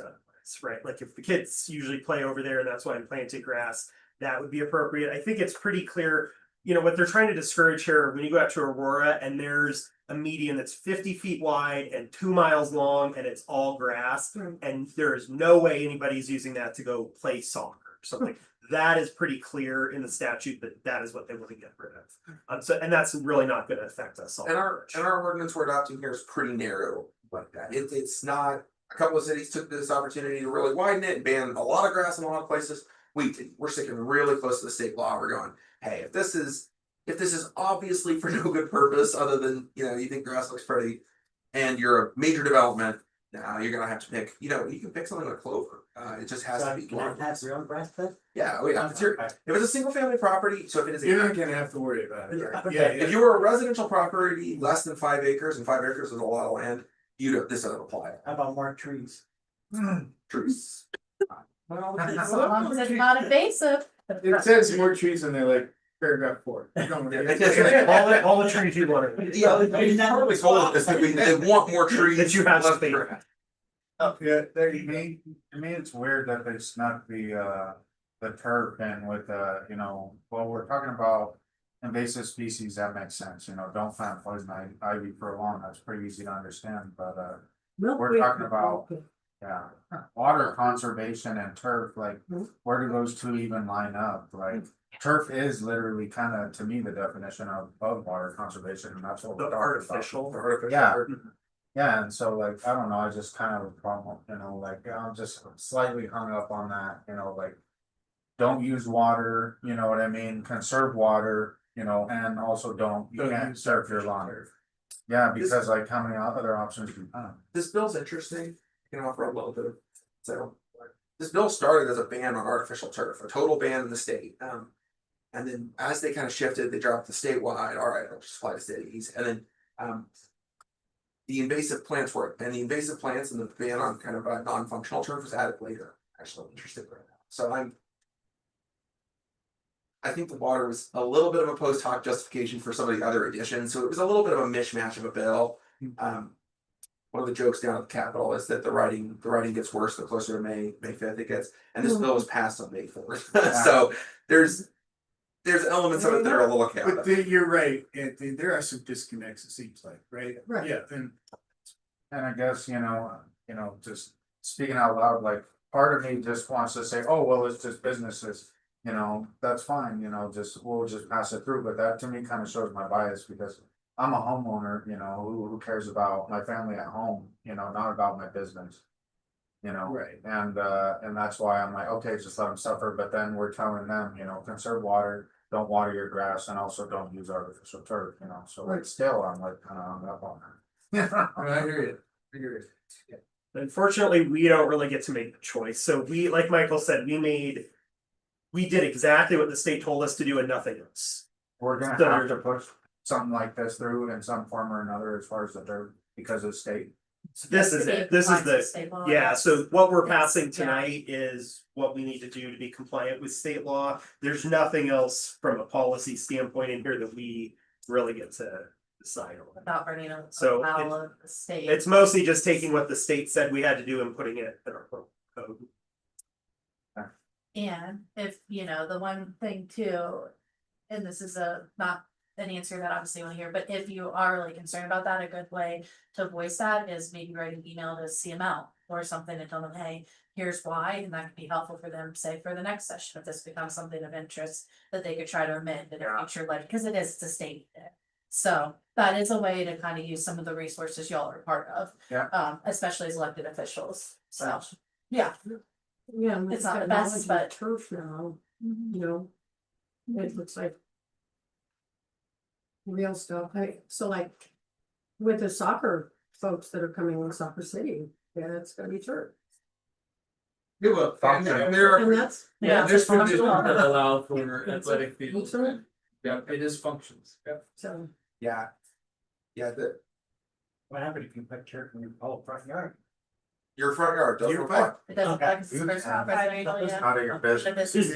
right? Like if the kids usually play over there and that's why I'm planting grass, that would be appropriate. I think it's pretty clear, what they're trying to discourage here, when you go out to Aurora and there's a median that's 50 feet wide and 2 miles long and it's all grass, and there is no way anybody's using that to go play soccer or something. That is pretty clear in the statute that is what they want to get rid of. And that's really not going to affect us all. and our ordinance we're adopting here is pretty narrow like that. It's not. A couple of cities took this opportunity to really widen it and ban a lot of grass in a lot of places. We're sticking really close to the state law. We're going, hey, if this is obviously for no good purpose other than you think grass looks pretty, and you're a major development, now you're gonna have to pick. You can pick something like clover. It just has to be clover. That's your own grass bed? Yeah, if it's a single family property, so if it is You're not gonna have to worry about it. yeah, if you were a residential property less than 5 acres, and 5 acres is a lot of land, this doesn't apply. How about more trees? Trees. As long as it's not invasive. It says more trees in there, like paragraph 4. Don't worry. All the trees you wanted. Yeah, probably told us that they want more trees. That you have less space. grass. Yeah, there you mean, to me, it's weird that they snuck the turf in with, you know, well, we're talking about invasive species, that makes sense, you know, don't plant poison ivy for long, that's pretty easy to understand, but, we're talking about, yeah, water conservation and turf, like, where do those two even line up, like? Turf is literally kind of, to me, the definition of water conservation, and that's what The we're talking about. artificial. Yeah. Yeah, and so like, I don't know, I just kind of a problem, you know, like, I'm just slightly hung up on that, you know, like. Don't use water, you know what I mean, conserve water, you know, and also you Don't can't use serve your lawn. Yeah, because like, how many other options do you have? This bill's interesting, you can offer a little bit of, so. This bill started as a ban on artificial turf, a total ban in the state, and then as they kind of shifted, they dropped the statewide, all right, it'll just apply to cities, and then, the invasive plants were, and the invasive plants and the ban on kind of a non-functional turf was added later, actually, I'm interested right now, so I think the water was a little bit of a post hoc justification for some of the other additions, so it was a little bit of a mishmash of a bill. One of the jokes down at the Capitol is that the writing gets worse the closer to May 5th it gets, and this bill was passed on May 4th. So there's elements of it that are a little chaotic. But you're right, Anthony, there are some disconnects, it seems like, right? Right. Yeah, and I guess, you know, just speaking out loud, like, part of me just wants to say, oh, well, it's just businesses. You know, that's fine, you know, we'll just pass it through, but that to me kind of shows my bias because I'm a homeowner, you know, who cares about my family at home, you know, not about my business. You know, Right. And that's why I'm like, okay, just let them suffer, but then we're telling them, you know, conserve water, don't water your grass, and also don't use artificial turf, you know, so like still, I'm like kind of hung up on that. I hear you. Unfortunately, we don't really get to make the choice. So we, like Michael said, we did exactly what the state told us to do and nothing else. We're gonna have to push something like this through in some form or another as far as the dirt, because of state. So this is it. This is the, yeah, so what we're passing tonight is what we need to do to be compliant with state law. There's nothing else from a policy standpoint in here that we really get to decide on. Without running a So foul of the state. It's mostly just taking what the state said we had to do and putting it in our code. And if, you know, the one thing too, and this is not an answer that obviously you want to hear, but if you are really concerned about that, a good way to voice that is maybe write an email to CML or something and tell them, hey, here's why, and that could be helpful for them, say, for the next session, if this becomes something of interest that they could try to amend in their future life, because it's a state. So that is a way to kind of use some of the resources y'all are part of. Especially as elected officials, so, yeah. Yeah, and It's it's not got the best, knowledge of but- turf now, you know. It looks like. Real stuff, so like. With the soccer folks that are coming in Soccer City, yeah, it's gonna be turf. Yeah, well, and there And are, that's. Yeah, there's it's functional. provisions that allow for That's athletic it. fields. So- Yeah, it is functions. Yeah. So, Yeah. Yeah, What happened if you put turf in your front yard? your front yard, doesn't You're apply. fine. It doesn't Okay. like it's first not residential It's yet. none of your business. But this is-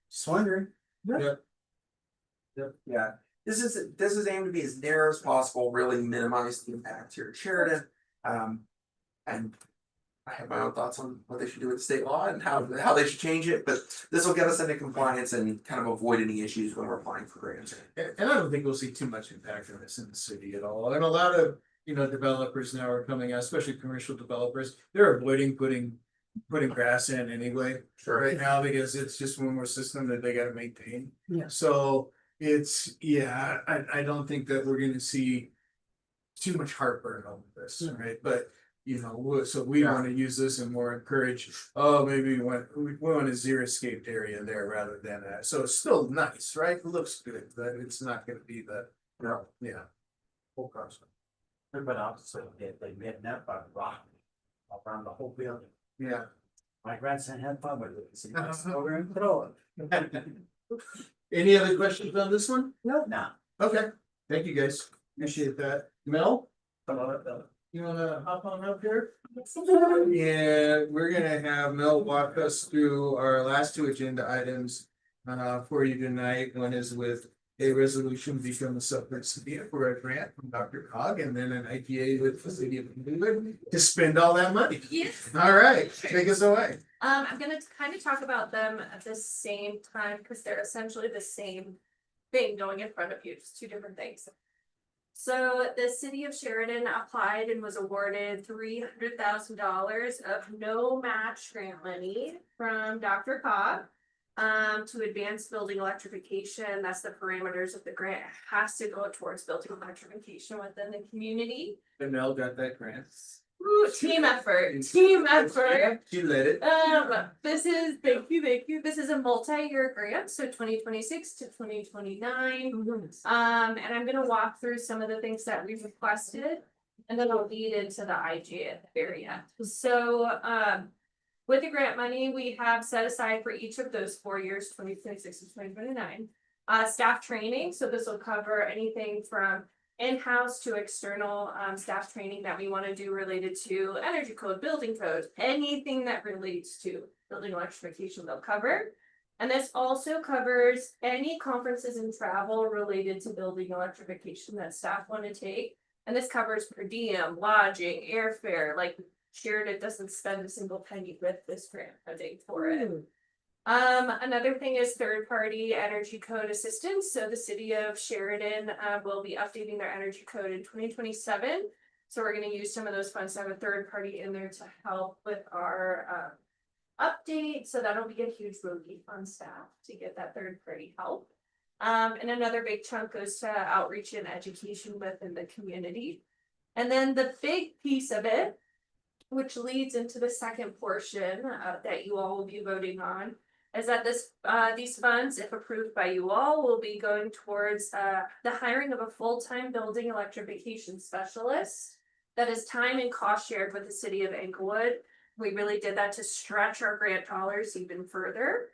Just wondering. Yeah, this is aimed to be as narrow as possible, really minimize the impact here at Sheridan. And I have my own thoughts on what they should do with the state law and how they should change it, but this will get us into compliance and kind of avoid any issues when we're applying for grants. And I don't think we'll see too much impact from this in the city at all, and a lot of, developers now are coming out, especially commercial developers, they're avoiding putting grass in anyway. Sure. Right now, because it's just one more system that they gotta maintain. Yeah. So it's, I don't think that we're gonna see too much heartburn over this, Yeah. right? But, so we wanna use this and more encourage, maybe we want a xeriscaped area there rather than that. So it's still nice, right? It looks good, but it's not gonna be the, full cost. But also, they made that by rock around the whole building. Yeah. My grandson had fun with it. So he Uh-huh. was over and throw it. Any other questions on this one? No. Okay, thank you guys, appreciate that. Mel? You wanna hop on up here? Yeah, we're gonna have Mel walk us through our last two agenda items for you tonight. One is with a resolution to become a subrecipient for a grant from Dr. Cog, and then an IPA with the city of England to spend all that money. Yes. All right, take us away. I'm gonna kind of talk about them at the same time because they're essentially the same thing going in front of you, just two different things. So the city of Sheridan applied and was awarded $300,000 of no match grant money from Dr. Cobb to advance building electrification. That's the parameters of the grant. It has to go towards building electrification within the community. And Mel got that grant. Ooh, team effort, team effort. She led it. This is, thank you. This is a multi-year grant, so 2026 to 2029. And I'm gonna walk through some of the things that we've requested. And then I'll lead into the IG at the very end. So, with the grant money, we have set aside for each of those 4 years, 2026 to 2029. Staff training, so this will cover anything from in-house to external staff training that we want to do related to energy code, building code, anything that relates to building electrification they'll cover. And this also covers any conferences and travel related to building electrification that staff want to take. And this covers per diem, lodging, airfare, like Sheridan doesn't spend a single penny with this grant funding for it. Another thing is third-party energy code assistance. So the city of Sheridan will be updating their energy code in 2027. So we're going to use some of those funds to have a third party in there to help with our update. So that'll be a huge relief on staff to get that third-party help. And another big chunk goes to outreach and education within the community. And then the big piece of it, which leads into the second portion that you all will be voting on, is that these funds, if approved by you all, will be going towards the hiring of a full-time building electrification specialist that is time and cost shared with the city of Englewood. We really did that to stretch our grant dollars even further.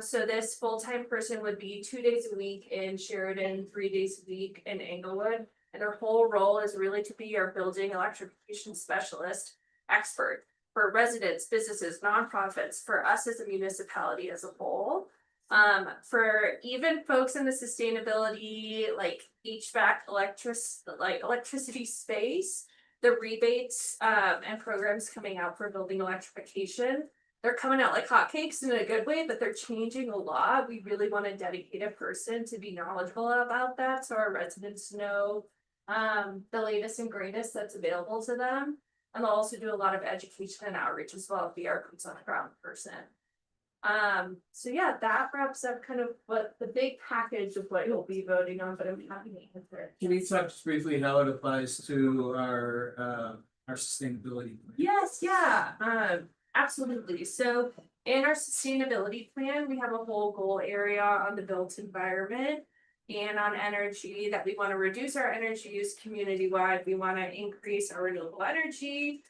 So this full-time person would be 2 days a week in Sheridan, 3 days a week in Englewood. And their whole role is really to be our building electrification specialist expert for residents, businesses, nonprofits, for us as a municipality as a whole. For even folks in the sustainability, like HVAC, electricity space, the rebates and programs coming out for building electrification, they're coming out like hotcakes in a good way, but they're changing a lot. We really want to dedicate a person to be knowledgeable about that, so our residents know the latest and greatest that's available to them. And they'll also do a lot of education and outreach as well, be our boots on the ground person. So yeah, that wraps up kind of what the big package of what you'll be voting on, but I'm happy to answer it. Can you talk just briefly how it applies to our sustainability plan? Yes, yeah, absolutely. So in our sustainability plan, we have a whole goal area on the built environment and on energy, that we want to reduce our energy use community-wide. We want to increase our renewable energy.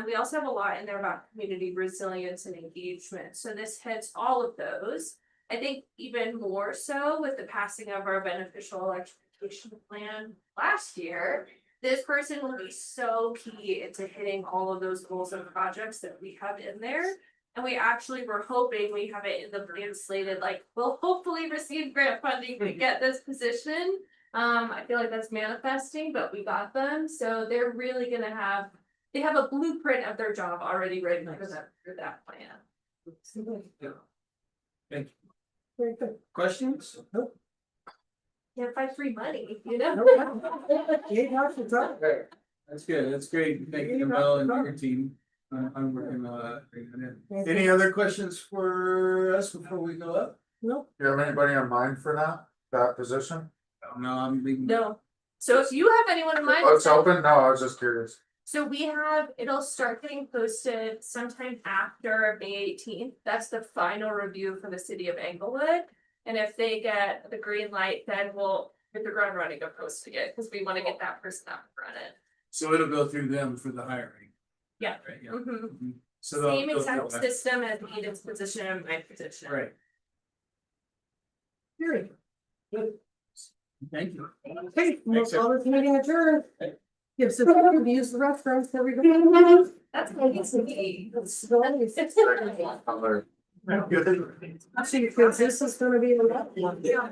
We also have a lot in there about community resilience and engagement. So this hits all of those. I think even more so with the passing of our beneficial electrification plan last year, this person will be so key into hitting all of those goals and projects that we have in there. And we actually were hoping we have it in the plan slated, like we'll hopefully receive grant funding to get this position. I feel like that's manifesting, but we got them. So they're really gonna have, they have a blueprint of their job already ready for them for that plan. Thank you. Very good. Questions? Nope. Can't find free money, you know? That's good. That's great. Thank you, Mel, and your team. I'm working on it. Any other questions for us before we go up? Do you have anybody in mind for that position? No, I'm leaving. No. So if you have anyone in mind. Oh, it's open? No, I was just curious. So we have, it'll start getting posted sometime after May 18th. That's the final review for the city of Englewood. And if they get the green light, then we'll hit the ground running of posting it, because we want to get that person up and running. So it'll go through them for the hiring. Yeah. Right, yeah. Mhm. Mhm. So they'll- Same they'll- exact system as Eden's position and my position. Right. Very good. Thank you. Okay, Thanks, sir. meeting adjourned. Yeah, so if you use the reference, everybody. That's what it's to be. Color. So you feel this is gonna be. Yeah.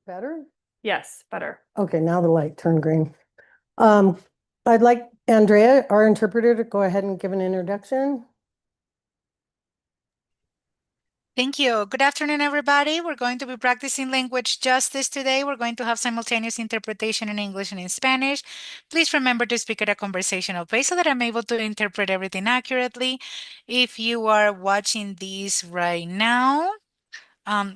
Better? Yes, better. Okay, now the light turned green. Um, I'd like Andrea, our interpreter, to go ahead and give an introduction. Thank you. Good afternoon, everybody. We're going to be practicing language justice today. We're going to have simultaneous interpretation in English and in Spanish. Please remember to speak at a conversational pace so that I'm able to interpret everything accurately. If you are watching these right now,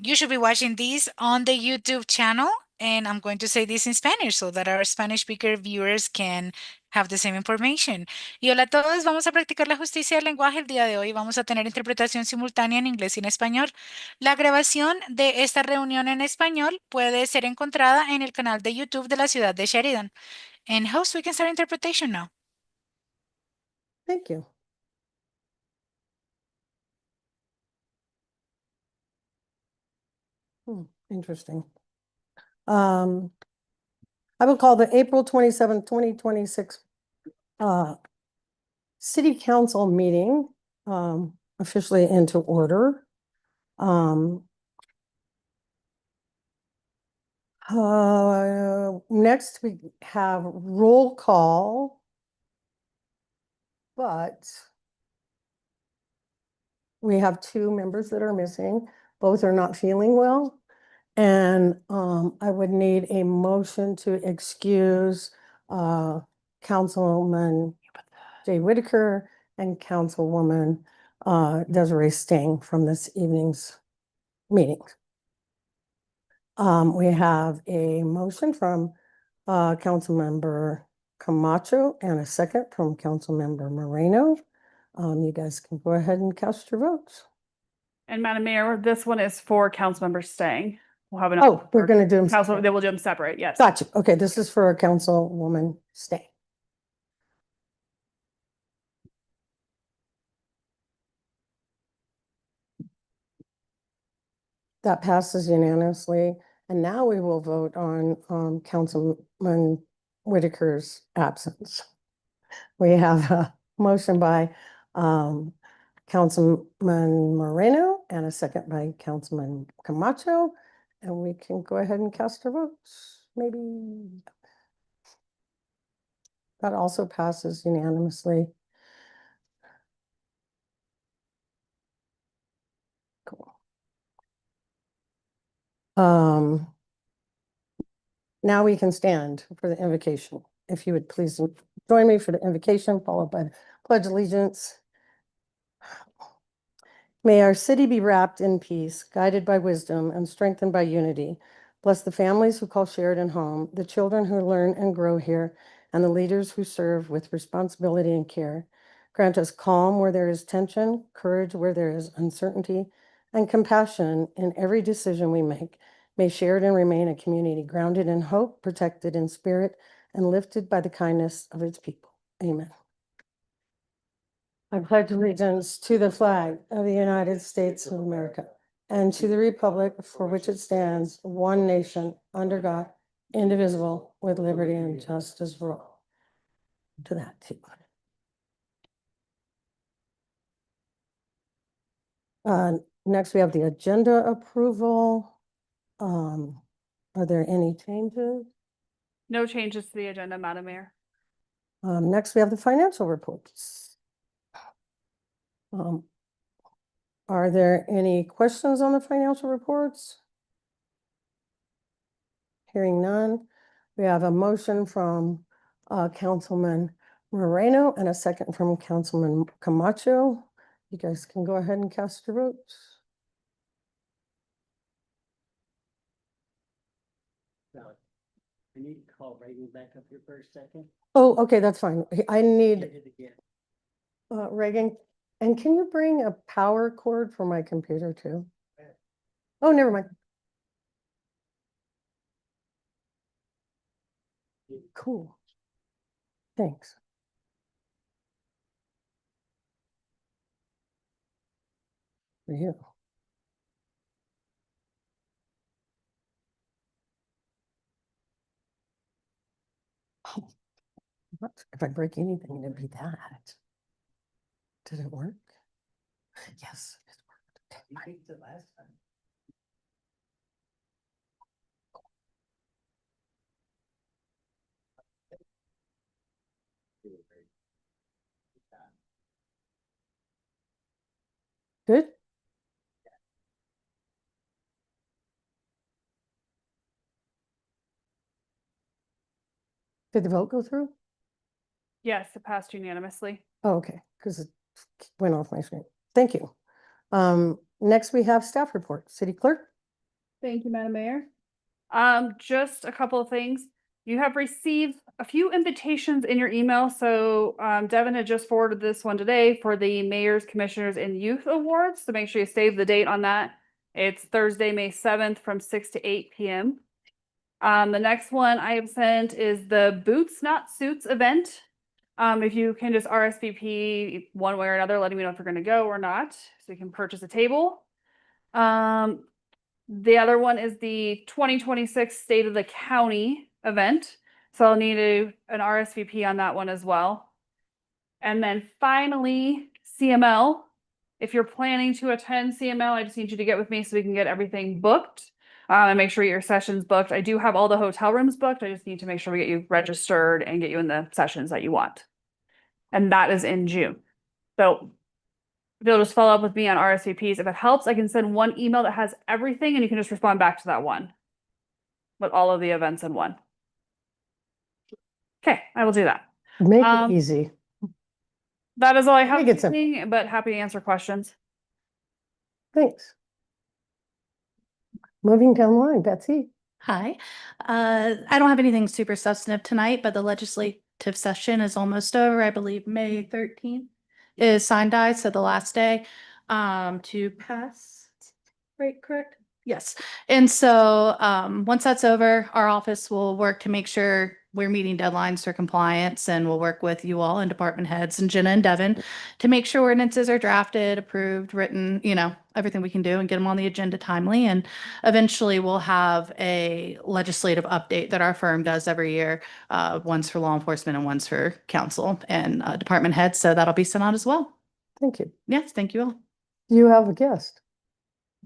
you should be watching these on the YouTube channel, and I'm going to say this in Spanish so that our Spanish speaker viewers can have the same information. Y hola a todos, vamos a practicar la justicia del lenguaje el día de hoy. Vamos a tener interpretación simultánea en inglés y en español. La grabación de esta reunión en español puede ser encontrada en el canal de YouTube de la ciudad de Sheridan. And host, we can start interpretation now. Thank you. Interesting. I will call the April 27th, 2026 City Council meeting officially into order. Next we have roll call, but We have two members that are missing. Both are not feeling well. And I would need a motion to excuse Councilman Jay Whitaker and Councilwoman Desiree Sting from this evening's meeting. We have a motion from Councilmember Camacho and a second from Councilmember Moreno. You guys can go ahead and cast your votes. And Madam Mayor, this one is for Councilmember Stang. We'll have an. Oh, we're gonna do them. Council, they will do them separate, yes. Gotcha. Okay, this is for Councilwoman Stang. That passes unanimously. And now we will vote on Councilman Whitaker's absence. We have a motion by Councilman Moreno and a second by Councilman Camacho. And we can go ahead and cast our votes, maybe. That also passes unanimously. Cool. Now we can stand for the invocation. If you would please join me for the invocation, followed by the Pledge of Allegiance. May our city be wrapped in peace, guided by wisdom, and strengthened by unity. Bless the families who call Sheridan home, the children who learn and grow here, and the leaders who serve with responsibility and care. Grant us calm where there is tension, courage where there is uncertainty, and compassion in every decision we make. May Sheridan remain a community grounded in hope, protected in spirit, and lifted by the kindness of its people. Amen. I pledge allegiance to the flag of the United States of America and to the republic for which it stands, one nation, under God, indivisible, with liberty and justice for all. To that too. Next, we have the agenda approval. Are there any changes? No changes to the agenda, Madam Mayor. Next, we have the financial reports. Are there any questions on the financial reports? Hearing none, we have a motion from Councilman Moreno and a second from Councilman Camacho. You guys can go ahead and cast your votes. I need to call Reagan back up here for a second. Oh, okay, that's fine. I need Did it again. Reagan, and can you bring a power cord for my computer too? Oh, never mind. Cool. Thanks. For you. Oh, if I break anything, it'd be that. Did it work? Yes, it worked. You fixed it last time. Good. Did the vote go through? Yes, it passed unanimously. Oh, okay, because it went off my screen. Thank you. Next we have staff report. City Clerk. Thank you, Madam Mayor. Just a couple of things. You have received a few invitations in your email. So Devin had just forwarded this one today for the Mayor's, Commissioners, and Youth Awards. So make sure you save the date on that. It's Thursday, May 7th from 6 to 8 p.m. The next one I have sent is the Boots Not Suits event. If you can just RSVP one way or another, letting me know if you're going to go or not, so you can purchase a table. The other one is the 2026 State of the County event. So I'll need an RSVP on that one as well. And then finally, CML. If you're planning to attend CML, I just need you to get with me so we can get everything booked and make sure your session's booked. I do have all the hotel rooms booked. I just need to make sure we get you registered and get you in the sessions that you want. And that is in June. So if you'll just follow up with me on RSVPs, if it helps, I can send one email that has everything and you can just respond back to that one. With all of the events in one. Okay, I will do that. Make Um, it easy. That is all I have, Make it this simple. evening, but happy to answer questions. Thanks. Moving down the line, Betsy. Hi. I don't have anything super substantive tonight, but the legislative session is almost over. I believe May 13th is sign die, so the last day to pass. Right, correct? Yes. And so once that's over, our office will work to make sure we're meeting deadlines for compliance, and we'll work with you all and department heads and Jenna and Devin to make sure ordinances are drafted, approved, written, everything we can do and get them on the agenda timely. And eventually we'll have a legislative update that our firm does every year, once for law enforcement and once for council and department heads. So that'll be sent out as well. Thank you. Yes, thank you all. You have a guest.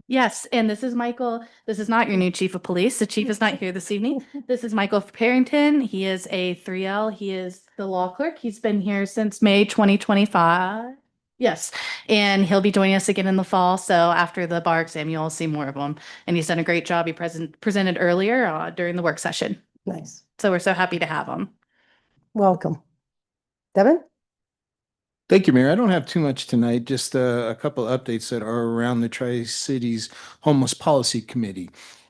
Yes, and this is Michael. This is not your new chief of police. The chief is not here this evening. This is Michael Parrington. He is a 3L. He is the law clerk. He's been here since May 2025. Yes, and he'll be joining us again in the fall. So after the bar exam, you'll see more of him. And he's done a great job. He presented earlier during the work session. Nice. So we're so happy to have him. Welcome. Devin? Thank you, Mayor. I don't have too much tonight, just a couple of updates that are around the Tri-Cities Homeless Policy Committee.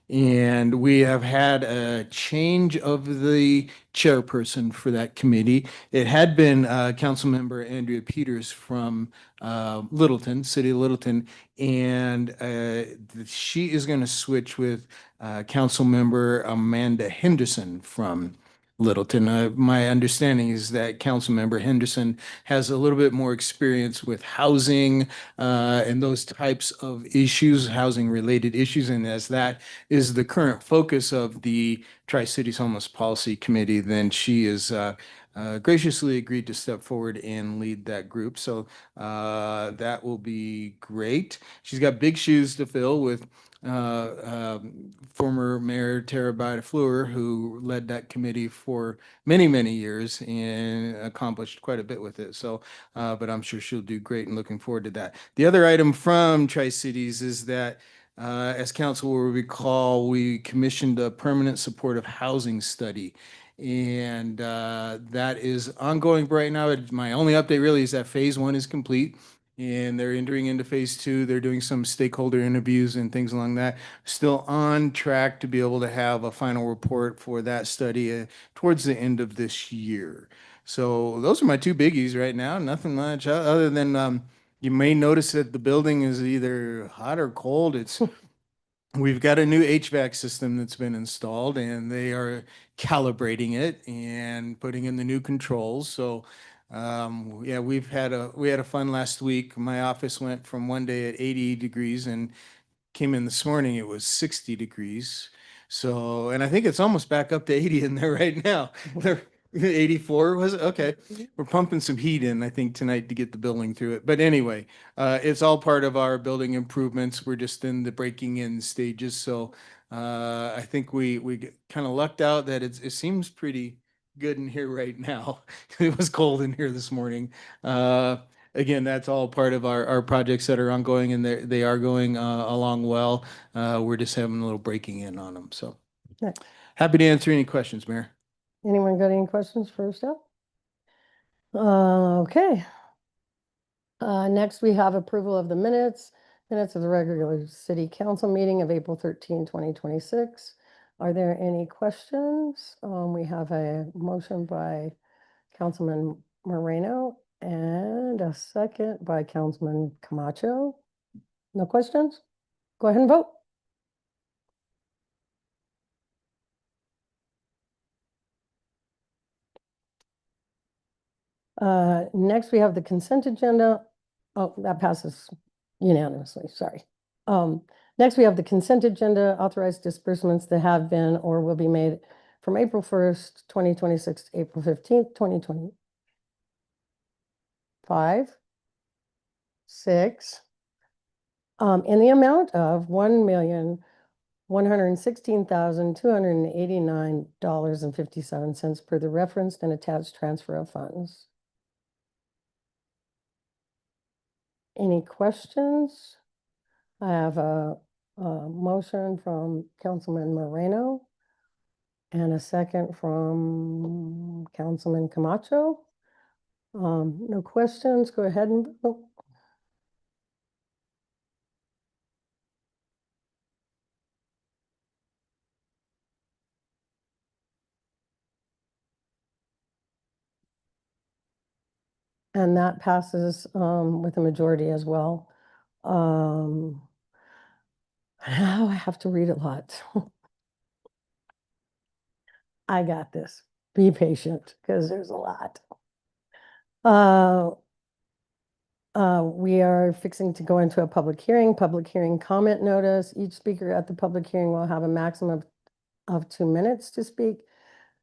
And we have had a change of the chairperson for that committee. It had been Councilmember Andrea Peters from Littleton, City of Littleton, and she is going to switch with Councilmember Amanda Henderson from Littleton. My understanding is that Councilmember Henderson has a little bit more experience with housing and those types of issues, housing related issues. And as that is the current focus of the Tri-Cities Homeless Policy Committee, then she is graciously agreed to step forward and lead that group. So that will be great. She's got big shoes to fill with former Mayor Tara Fleur, who led that committee for many, many years and accomplished quite a bit with it. So, but I'm sure she'll do great and looking forward to that. The other item from Tri-Cities is that as council will recall, we commissioned a permanent supportive housing study. And that is ongoing right now. My only update really is that phase 1 is complete. And they're entering into phase 2. They're doing some stakeholder interviews and things along that. Still on track to be able to have a final report for that study towards the end of this year. So those are my two biggies right now. Nothing much other than you may notice that the building is either hot or cold. We've got a new HVAC system that's been installed, and they are calibrating it and putting in the new controls. So yeah, we had a fun last week. My office went from one day at 80 degrees and came in this morning, it was 60 degrees. So, and I think it's almost back up to 80 in there right now. 84 was it? Okay. We're pumping some heat in, I think, tonight to get the building through it. But anyway, it's all part of our building improvements. We're just in the breaking in stages. So I think we kind of lucked out that it seems pretty good in here right now. It was cold in here this morning. Again, that's all part of our projects that are ongoing, and they are going along well. We're just having a little breaking in on them. So Nice. Happy to answer any questions, Mayor. Anyone got any questions for Steph? Okay. Next, we have approval of the minutes of the regular city council meeting of April 13, 2026. Are there any questions? We have a motion by Councilman Moreno and a second by Councilman Camacho. No questions? Go ahead and vote. Next, we have the consent agenda. Oh, that passes unanimously, sorry. Next, we have the consent agenda, authorized disbursements that have been or will be made from April 1st, 2026 to April 15th, 2025. 6. In the amount of $1,116,289.57 per the referenced and attached transfer of funds. Any questions? I have a motion from Councilman Moreno and a second from Councilman Camacho. No questions, go ahead and vote. And that passes with a majority as well. Now I have to read a lot. I got this. Be patient because there's a lot. We are fixing to go into a public hearing comment notice. Each speaker at the public hearing will have a maximum of 2 minutes to speak.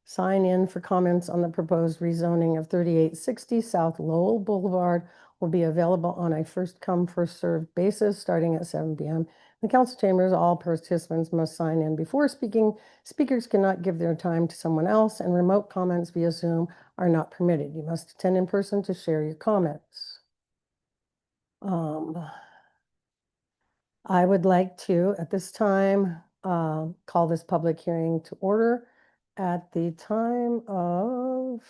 Sign in for comments on the proposed rezoning of 3860 South Lowell Boulevard will be available on a first come, first served basis starting at 7 p.m. In the council chambers, all participants must sign in before speaking. Speakers cannot give their time to someone else, and remote comments via Zoom are not permitted. You must attend in person to share your comments. I would like to, at this time, call this public hearing to order at the time of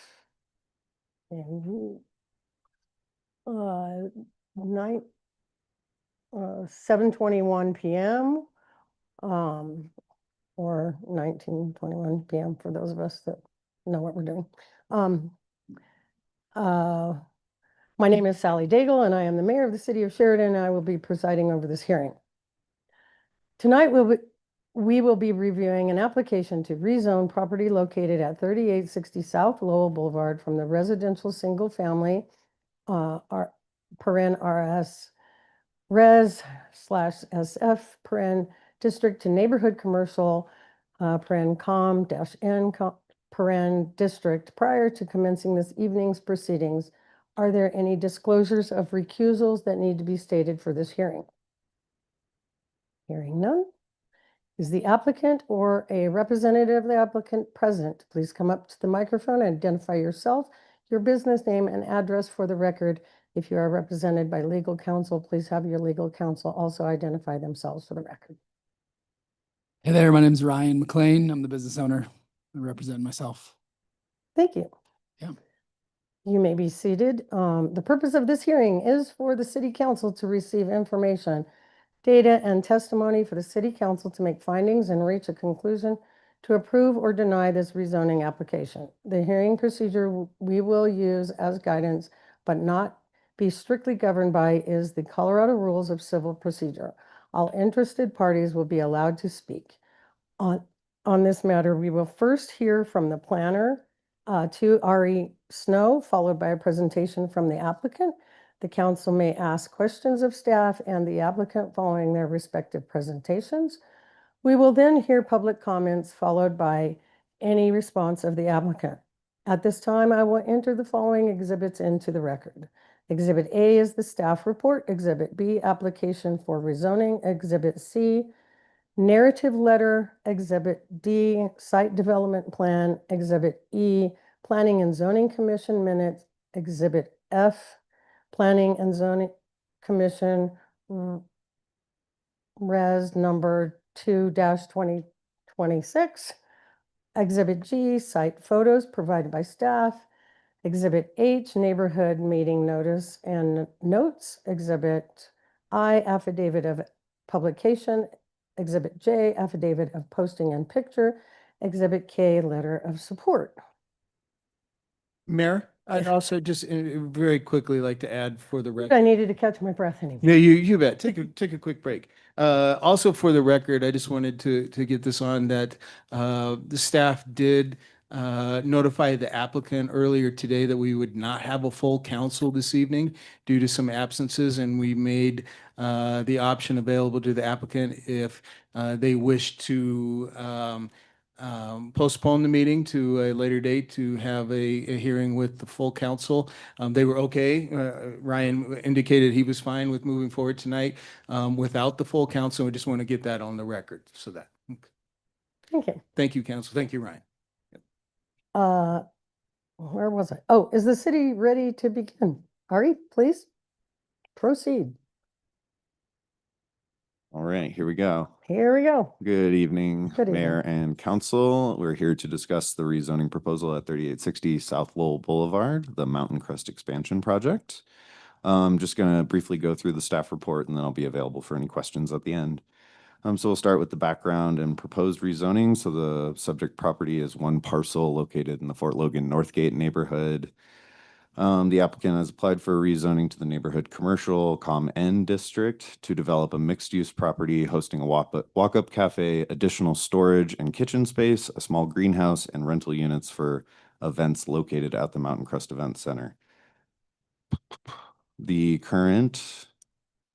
7:21 p.m. Or 19:21 p.m. for those of us that know what we're doing. My name is Sally Daigle, and I am the mayor of the city of Sheridan, and I will be presiding over this hearing. Tonight, we will be reviewing an application to rezone property located at 3860 South Lowell Boulevard from the residential single family RS res/SF district to neighborhood commercial com-n district. Prior to commencing this evening's proceedings, are there any disclosures of recusals that need to be stated for this hearing? Hearing none. Is the applicant or a representative of the applicant present? Please come up to the microphone and identify yourself, your business name and address for the record. If you are represented by legal counsel, please have your legal counsel also identify themselves for the record. Hey there, my name is Ryan McLean. I'm the business owner. I represent myself. Thank you. Yeah. You may be seated. The purpose of this hearing is for the city council to receive information, data, and testimony for the city council to make findings and reach a conclusion to approve or deny this rezoning application. The hearing procedure we will use as guidance, but not be strictly governed by, is the Colorado Rules of Civil Procedure. All interested parties will be allowed to speak. On this matter, we will first hear from the planner, to Ari Snow, followed by a presentation from the applicant. The council may ask questions of staff and the applicant following their respective presentations. We will then hear public comments followed by any response of the applicant. At this time, I will enter the following exhibits into the record. Exhibit A is the staff report. Exhibit B, application for rezoning. Exhibit C, narrative letter. Exhibit D, site development plan. Exhibit E, planning and zoning commission minutes. Exhibit F, planning and zoning commission res number 2-2026. Exhibit G, site photos provided by staff. Exhibit H, neighborhood meeting notice and notes. Exhibit I, affidavit of publication. Exhibit J, affidavit of posting and picture. Exhibit K, letter of support. Mayor, I'd also just very quickly like to add for the record. I needed to catch my breath anyway. Yeah, you bet. Take a quick break. Also for the record, I just wanted to get this on that the staff did notify the applicant earlier today that we would not have a full council this evening due to some absences, and we made the option available to the applicant if they wish to postpone the meeting to a later date to have a hearing with the full council. They were okay. Ryan indicated he was fine with moving forward tonight without the full council. We just want to get that on the record. So that. Okay. Thank you, council. Thank you, Ryan. Where was I? Oh, is the city ready to begin? Ari, please. Proceed. All right, here we go. Here we go. Good evening, Good Mayor and Council. We're here to discuss the rezoning proposal at 3860 South Lowell Boulevard, the Mountain Crest Expansion Project. Just going to briefly go through the staff report and then I'll be available for any questions at the end. So we'll start with the background and proposed rezoning. So the subject property is one parcel located in the Fort Logan Northgate neighborhood. The applicant has applied for rezoning to the neighborhood commercial Com N district to develop a mixed-use property hosting a walk-up cafe, additional storage and kitchen space, a small greenhouse, and rental units for events located at the Mountain Crest Event Center. The current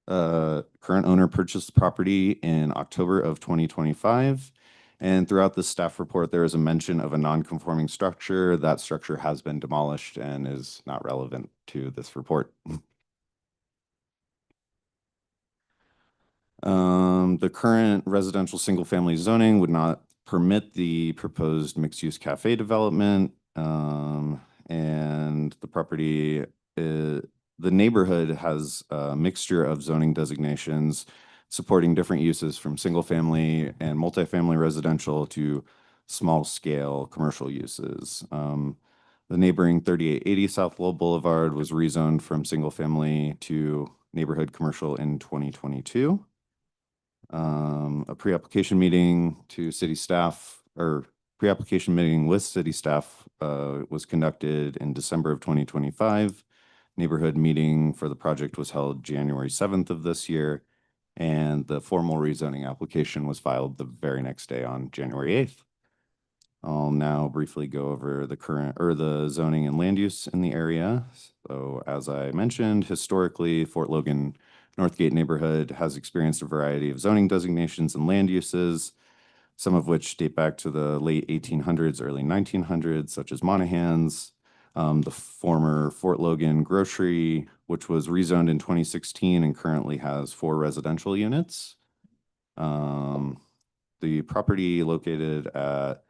owner purchased the property in October of 2025. And throughout the staff report, there is a mention of a non-conforming structure. That structure has been demolished and is not relevant to this report. The current residential single-family zoning would not permit the proposed mixed-use cafe development. And the property, the neighborhood has a mixture of zoning designations supporting different uses from single-family and multifamily residential to small-scale commercial uses. The neighboring 3880 South Lowell Boulevard was rezoned from single-family to neighborhood commercial in 2022. A pre-application meeting to city staff or pre-application meeting with city staff was conducted in December of 2025. Neighborhood meeting for the project was held January 7th of this year, and the formal rezoning application was filed the very next day on January 8th. I'll now briefly go over the current or the zoning and land use in the area. So as I mentioned, historically, Fort Logan Northgate neighborhood has experienced a variety of zoning designations and land uses, some of which date back to the late 1800s, early 1900s, such as Monahan's, the former Fort Logan Grocery, which was rezoned in 2016 and currently has 4 residential units. The property located at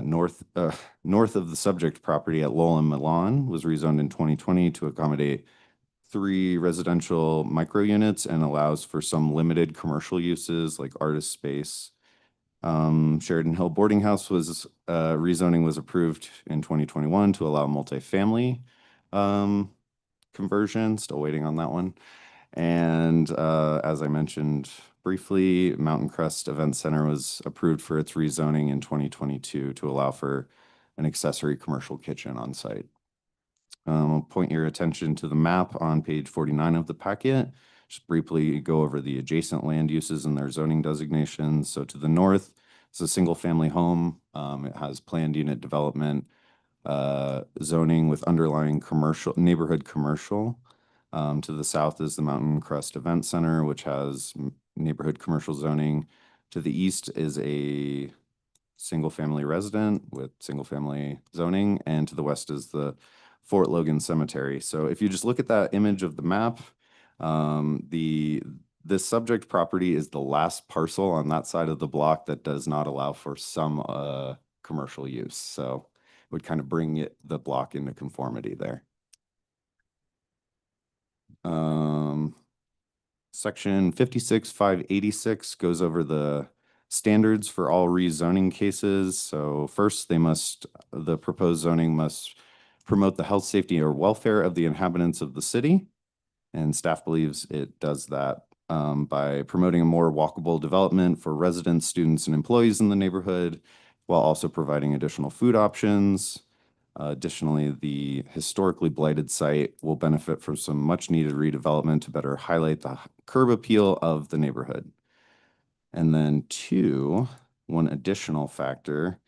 north of the subject property at Lowell and Milan was rezoned in 2020 to accommodate 3 residential micro units and allows for some limited commercial uses like artist space. Sheridan Hill Boarding House was rezoning was approved in 2021 to allow multifamily conversion. Still waiting on that one. And as I mentioned briefly, Mountain Crest Event Center was approved for its rezoning in 2022 to allow for an accessory commercial kitchen on site. I'll point your attention to the map on page 49 of the packet. Just briefly go over the adjacent land uses and their zoning designations. So to the north, it's a single family home. It has planned unit development, zoning with underlying commercial, neighborhood commercial. To the south is the Mountain Crest Event Center, which has neighborhood commercial zoning. To the east is a single family resident with single family zoning. And to the west is the Fort Logan Cemetery. So if you just look at that image of the map, this subject property is the last parcel on that side of the block that does not allow for some commercial use. So it would kind of bring the block into conformity there. Section 56.586 goes over the standards for all rezoning cases. So first, the proposed zoning must promote the health, safety, or welfare of the inhabitants of the city. And staff believes it does that by promoting a more walkable development for residents, students, and employees in the neighborhood, while also providing additional food options. Additionally, the historically blighted site will benefit from some much needed redevelopment to better highlight the curb appeal of the neighborhood. And then one additional factor,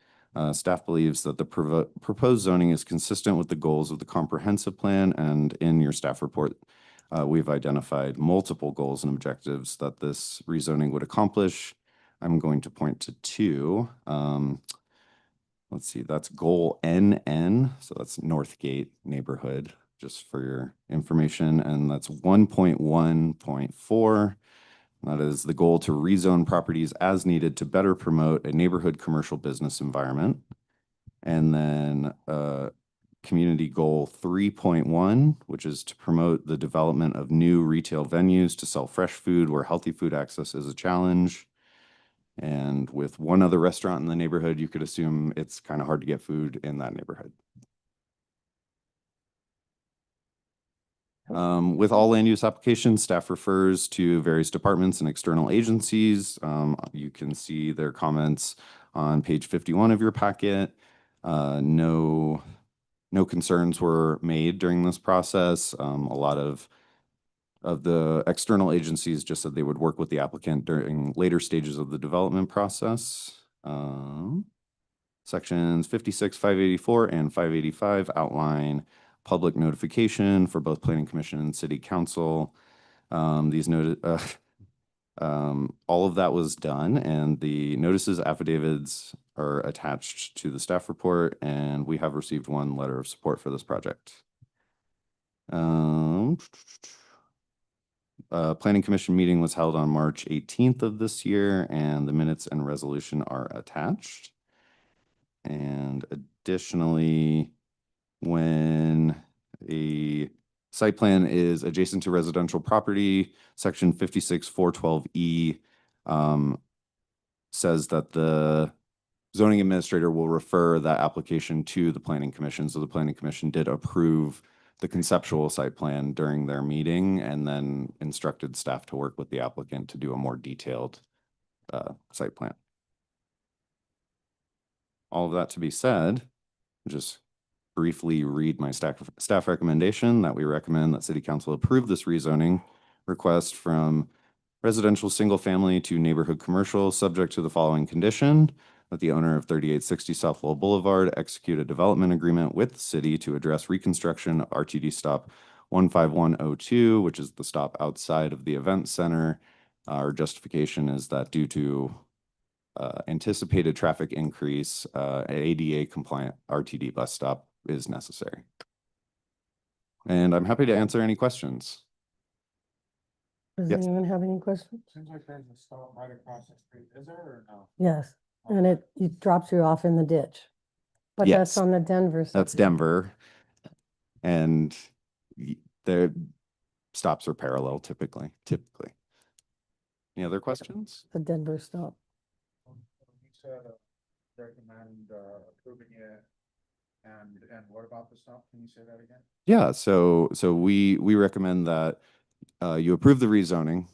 staff believes that the proposed zoning is consistent with the goals of the comprehensive plan, and in your staff report, we've identified multiple goals and objectives that this rezoning would accomplish. I'm going to point to 2. Let's see, that's goal NN. So that's Northgate neighborhood, just for your information. And that's 1.1.4. That is the goal to rezone properties as needed to better promote a neighborhood commercial business environment. And then community goal 3.1, which is to promote the development of new retail venues to sell fresh food where healthy food access is a challenge. And with one other restaurant in the neighborhood, you could assume it's kind of hard to get food in that neighborhood. With all land use applications, staff refers to various departments and external agencies. You can see their comments on page 51 of your packet. No concerns were made during this process. A lot of the external agencies just said they would work with the applicant during later stages of the development process. Sections 56, 584, and 585 outline public notification for both Planning Commission and City Council. All of that was done, and the notices, affidavits are attached to the staff report, and we have received one letter of support for this project. Planning Commission meeting was held on March 18th of this year, and the minutes and resolution are attached. And additionally, when a site plan is adjacent to residential property, section 56-412E says that the zoning administrator will refer that application to the Planning Commission. So the Planning Commission did approve the conceptual site plan during their meeting and then instructed staff to work with the applicant to do a more detailed site plan. All of that to be said, just briefly read my staff recommendation that we recommend that City Council approve this rezoning request from residential single family to neighborhood commercial, subject to the following condition: that the owner of 3860 South Lowell Boulevard execute a development agreement with the city to address reconstruction of RTD stop 15102, which is the stop outside of the event center. Our justification is that due to anticipated traffic increase, an ADA compliant RTD bus stop is necessary. And I'm happy to answer any questions. Does Yes. anyone have any questions? Seems like there's a stop right across the street, is there or no? Yes, and it drops you off in the ditch. But Yes. that's on the Denver side. That's Denver. And their stops are parallel typically. Any other questions? The Denver stop. You said recommend approving it, and what about the stop? Can you say that again? Yeah, so we recommend that you approve the rezoning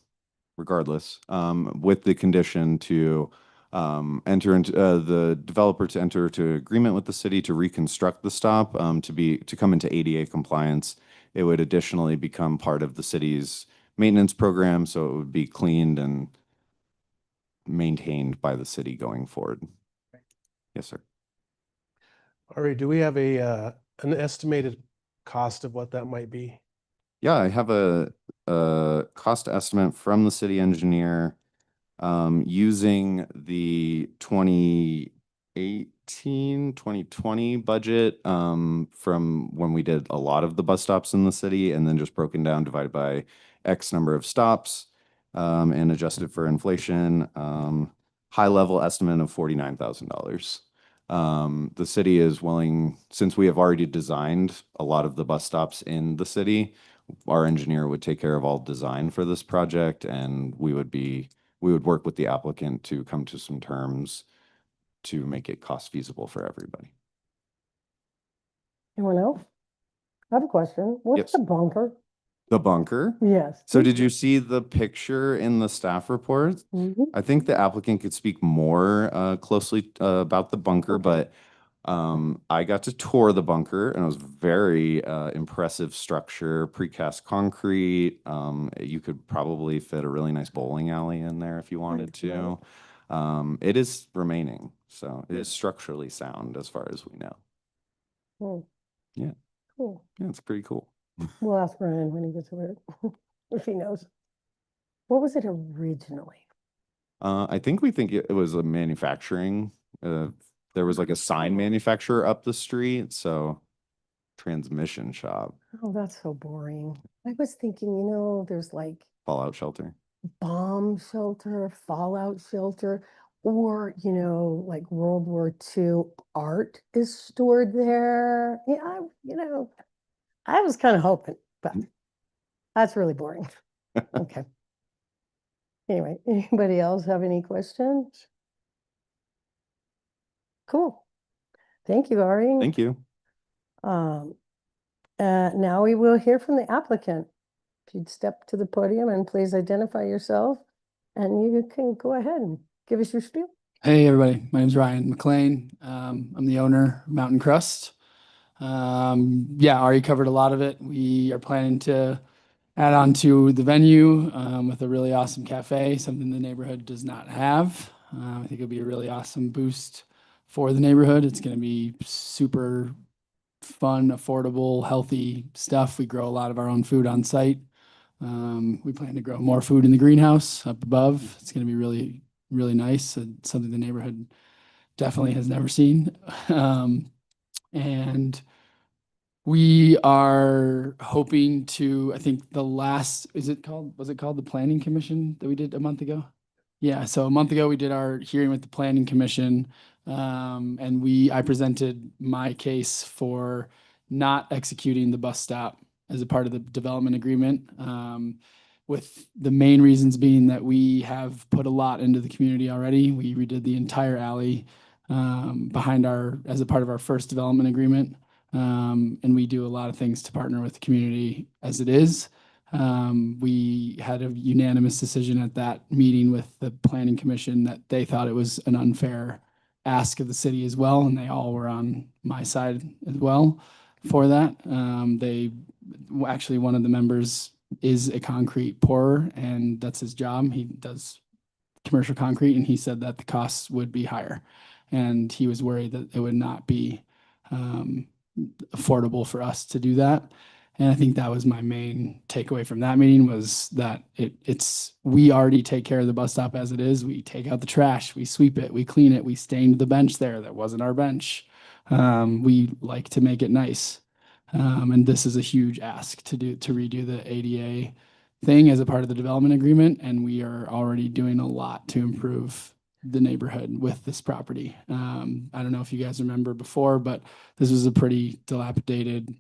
regardless, with the condition to enter into the developer to enter into agreement with the city to reconstruct the stop to come into ADA compliance. It would additionally become part of the city's maintenance program, so it would be cleaned and maintained by the city going forward. Yes, sir. All right, do we have an estimated cost of what that might be? Yeah, I have a cost estimate from the city engineer using the 2020 budget from when we did a lot of the bus stops in the city, and then just broken down, divided by X number of stops and adjusted for inflation. High level estimate of $49,000. The city is willing, since we have already designed a lot of the bus stops in the city, our engineer would take care of all design for this project, and we would work with the applicant to come to some terms to make it cost feasible for everybody. Anyone else? I have a question. What's Yes. the bunker? The bunker? Yes. So did you see the picture in the staff report? Mhm. I think the applicant could speak more closely about the bunker, but I got to tour the bunker, and it was very impressive structure, precast concrete. You could probably fit a really nice bowling alley in there if you wanted to. It is remaining, so it is structurally sound as far as we know. Hmm. Yeah. Cool. Yeah, it's pretty cool. We'll ask Ryan when he gets over it, if he knows. What was it originally? I think it was a manufacturing. There was like a sign manufacturer up the street, so transmission shop, Oh, that's so boring. I was thinking, there's like fallout shelter. bomb shelter, fallout shelter. or, you know, like World War II art is stored there. Yeah, I was kind of hoping, but that's really boring. Okay. Anyway, anybody else have any questions? Cool. Thank you, Ari. Thank you. Now we will hear from the applicant. If you'd step to the podium and please identify yourself, and you can go ahead and give us your spiel. Hey, everybody. My name's Ryan McLean. I'm the owner of Mountain Crust. Yeah, Ari covered a lot of it. We are planning to add on to the venue with a really awesome cafe, something the neighborhood does not have. I think it'll be a really awesome boost for the neighborhood. It's going to be super fun, affordable, healthy stuff. We grow a lot of our own food on site. We plan to grow more food in the greenhouse up above. It's going to be really, really nice. Something the neighborhood definitely has never seen. And we are hoping to, I think was it called the Planning Commission that we did a month ago? Yeah, so a month ago we did our hearing with the Planning Commission, and I presented my case for not executing the bus stop as a part of the development agreement, with the main reasons being that we have put a lot into the community already. We redid the entire alley as a part of our first development agreement. And we do a lot of things to partner with the community as it is. We had a unanimous decision at that meeting with the Planning Commission that they thought it was an unfair ask of the city as well, and they all were on my side as well for that. Actually, one of the members is a concrete pourer, and that's his job. He does commercial concrete, and he said that the costs would be higher, and he was worried that it would not be affordable for us to do that. And I think that was my main takeaway from that meeting, was that we already take care of the bus stop as it is. We take out the trash, we sweep it, we clean it, we stained the bench there. That wasn't our bench. We like to make it nice. And this is a huge ask to redo the ADA thing as a part of the development agreement. And we are already doing a lot to improve the neighborhood with this property. I don't know if you guys remember before, but this was a pretty dilapidated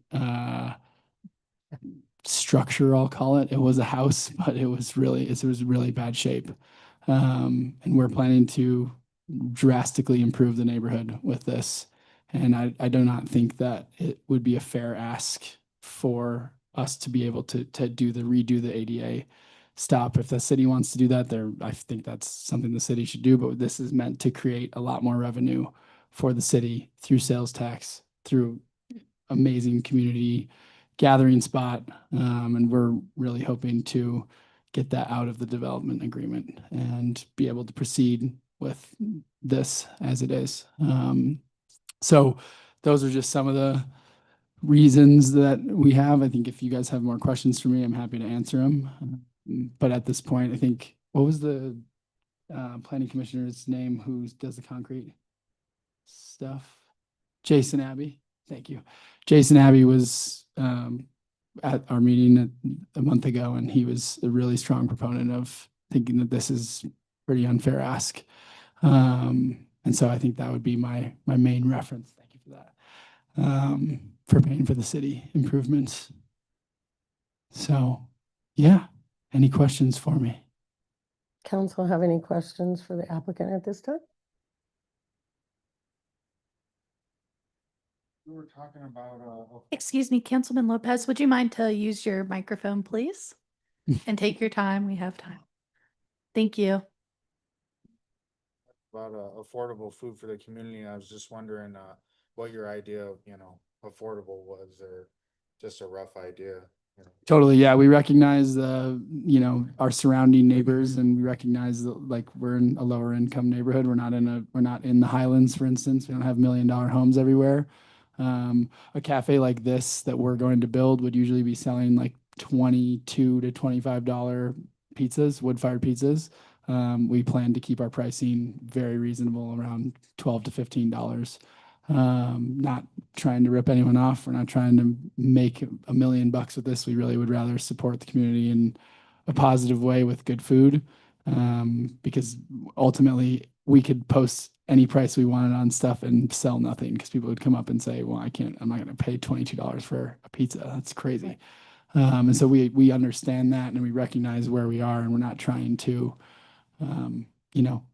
structure, I'll call it. It was a house, but it was really bad shape. And we're planning to drastically improve the neighborhood with this. And I do not think that it would be a fair ask for us to be able to redo the ADA stop. If the city wants to do that, I think that's something the city should do, but this is meant to create a lot more revenue for the city through sales tax, through amazing community gathering spot. And we're really hoping to get that out of the development agreement and be able to proceed with this as it is. So those are just some of the reasons that we have. I think if you guys have more questions for me, I'm happy to answer them. But at this point, I think, what was the planning commissioner's name who does the concrete stuff? Jason Abbey. Thank you. Jason Abbey was at our meeting a month ago, and he was a really strong proponent of thinking that this is pretty unfair ask. And so I think that would be my main reference. Thank you for that. For paying for the city improvements. So, yeah. Any questions for me? Council have any questions for the applicant at this time? We were talking about, Excuse me, Councilman Lopez, would you mind to use your microphone, please? And take your time. We have time. Thank you. about affordable food for the community. I was just wondering what your idea of, affordable was, or just a rough idea. Totally. Yeah. We recognize our surrounding neighbors, and we recognize that, like, we're in a lower income neighborhood. We're not in the Highlands, for instance. We don't have $1 million homes everywhere. A cafe like this that we're going to build would usually be selling like $22 to $25 pizzas, wood-fired pizzas. We plan to keep our pricing very reasonable, around $12 to $15. Not trying to rip anyone off. We're not trying to make $1 million with this. We really would rather support the community in a positive way with good food, because ultimately we could post any price we wanted on stuff and sell nothing because people would come up and say, well, I'm not going to pay $22 for a pizza. That's crazy. And so we understand that and we recognize where we are and we're not trying to,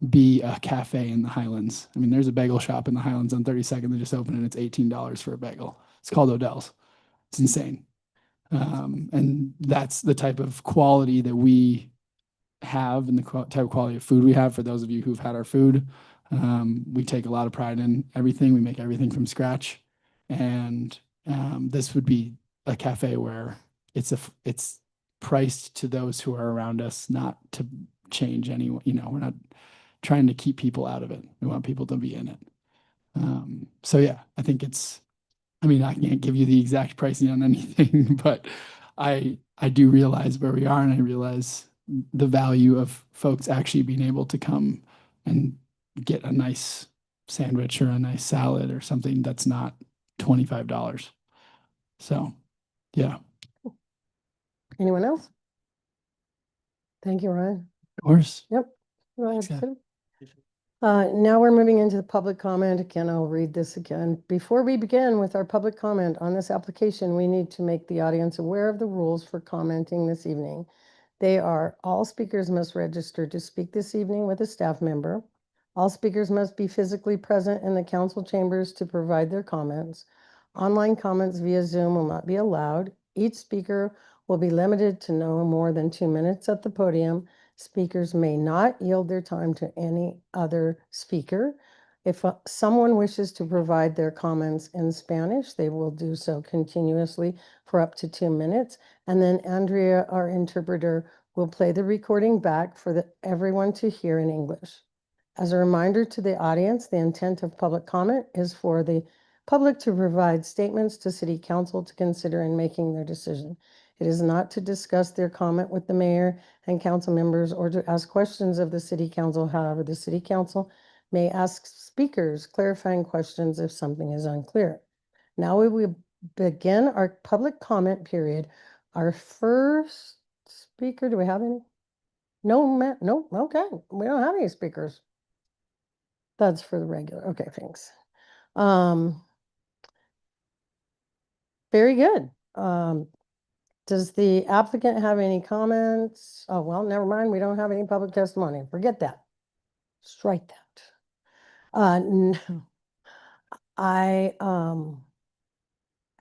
be a cafe in the Highlands. I mean, there's a bagel shop in the Highlands on 32nd that just opened and it's $18 for a bagel. It's called Odell's. It's insane. And that's the type of quality that we have and the type of quality of food we have. For those of you who've had our food, we take a lot of pride in everything. We make everything from scratch. And this would be a cafe where it's priced to those who are around us, not to change anyone. We're not trying to keep people out of it. We want people to be in it. So yeah, I think I can't give you the exact pricing on anything, but I do realize where we are and I realize the value of folks actually being able to come and get a nice sandwich or a nice salad or something that's not $25. So, yeah. Anyone else? Thank you, Ryan. Of course. Yep. Go ahead, Thanks, Sid. Now we're moving into the public comment. Again, I'll read this again. Before we begin with our public comment on this application, we need to make the audience aware of the rules for commenting this evening. They are: all speakers must register to speak this evening with a staff member. All speakers must be physically present in the council chambers to provide their comments. Online comments via Zoom will not be allowed. Each speaker will be limited to no more than 2 minutes at the podium. Speakers may not yield their time to any other speaker. If someone wishes to provide their comments in Spanish, they will do so continuously for up to 2 minutes. And then Andrea, our interpreter, will play the recording back for everyone to hear in English. As a reminder to the audience, the intent of public comment is for the public to provide statements to City Council to consider in making their decision. It is not to discuss their comment with the mayor and council members or to ask questions of the City Council. However, the City Council may ask speakers clarifying questions if something is unclear. Now we will begin our public comment period. Our first speaker, do we have any? No, no, okay. We don't have any speakers. That's for the regular. Okay, thanks. Very good. Does the applicant have any comments? Oh, well, never mind. We don't have any public testimony. Forget that. Strike that. No.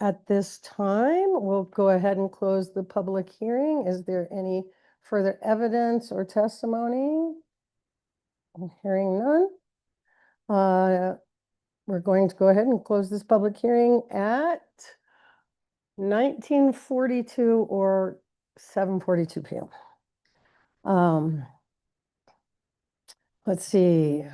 At this time, we'll go ahead and close the public hearing. Is there any further evidence or testimony? I'm hearing none. We're going to go ahead and close this public hearing at 19:42 or 7:42 p.m. Let's see.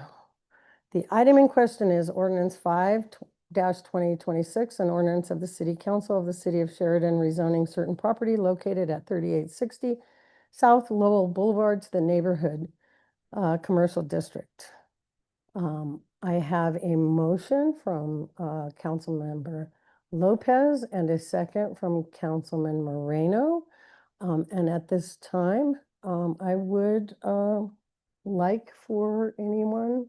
The item in question is ordinance 5-2026, an ordinance of the City Council of the City of Sheridan rezoning certain property located at 3860 South Lowell Boulevard to the neighborhood commercial district. I have a motion from Councilmember Lopez and a second from Councilman Moreno. And at this time, I would like for anyone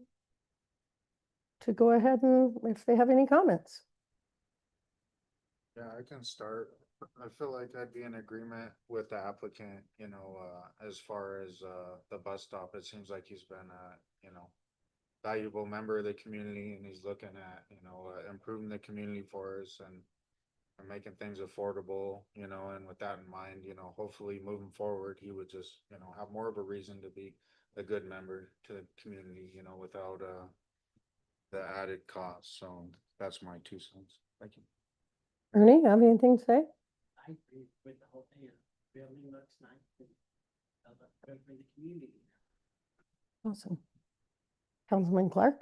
to go ahead and if they have any comments. Yeah, I can start. I feel like I'd be in agreement with the applicant, as far as the bus stop. It seems like he's been valuable member of the community and he's looking at, improving the community for us and making things affordable, and with that in mind, hopefully moving forward, he would just, have more of a reason to be a good member to the community, without the added cost. So that's my 2 cents. Thank you. Ernie, have anything to say? I agree with the whole thing. Building looks nice. For the community. Awesome. Councilman Clark?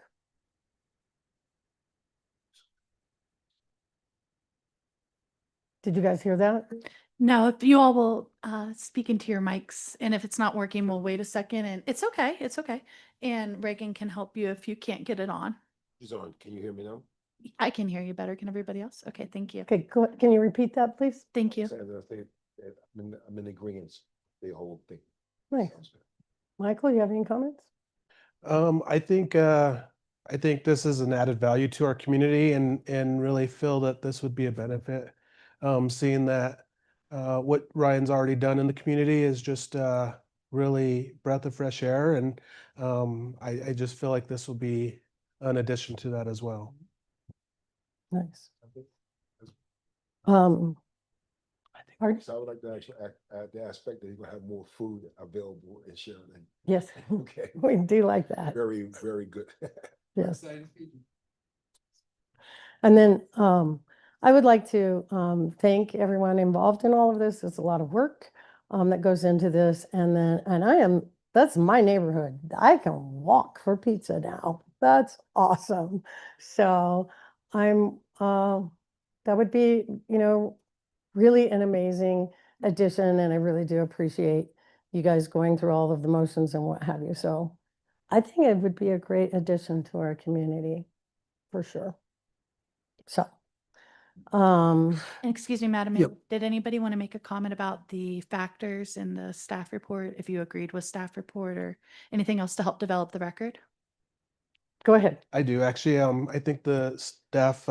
Did you guys hear that? No, if you all will speak into your mics, and if it's not working, we'll wait a second, and it's okay. It's okay. And Reagan can help you if you can't get it on. He's on. Can you hear me now? I can hear you better. Can everybody else? Okay, thank you. Okay, can you repeat that, please? Thank you. I'm in agreement, the whole thing. Nice. Michael, you have any comments? I think this is an added value to our community and really feel that this would be a benefit. Seeing that, what Ryan's already done in the community is just, really breath of fresh air. And, I just feel like this will be an addition to that as well. Nice. Pardon? So I would like to actually add the aspect that you're gonna have more food available in Sheridan. Yes, Okay. we do like that. Very, very good. Yes. And then I would like to thank everyone involved in all of this. It's a lot of work that goes into this. And then, that's my neighborhood. I can walk for pizza now. That's awesome. So that would be, really an amazing addition. And I really do appreciate you guys going through all of the motions and what have you. So I think it would be a great addition to our community for sure. So, Excuse me, Madam Yep. Mayor, did anybody want to make a comment about the factors in the staff report, if you agreed with staff report or anything else to help develop the record? go ahead. I do actually. I think the staff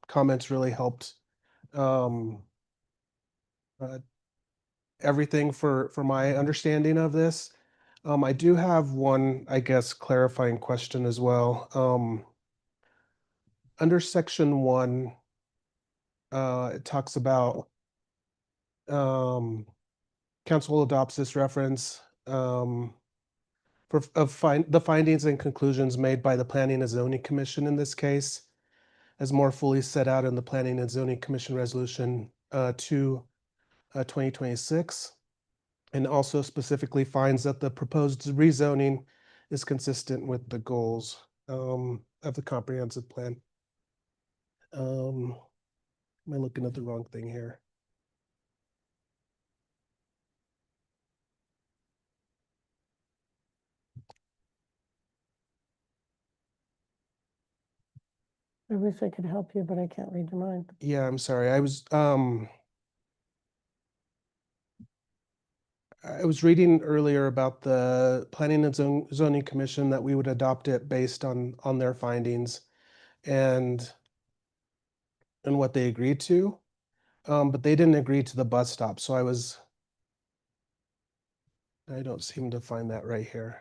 comments really helped um, everything for my understanding of this. I do have one, I guess, clarifying question as well. Under section 1, it talks about council adopts this reference the findings and conclusions made by the Planning and Zoning Commission in this case, as more fully set out in the Planning and Zoning Commission Resolution 2, 2026, and also specifically finds that the proposed rezoning is consistent with the goals of the comprehensive plan. Am I looking at the wrong thing here? I wish I could help you, but I can't read your mind. Yeah, I'm sorry. I was reading earlier about the Planning and Zoning Commission that we would adopt it based on their findings and what they agreed to. But they didn't agree to the bus stop. So I don't seem to find that right here.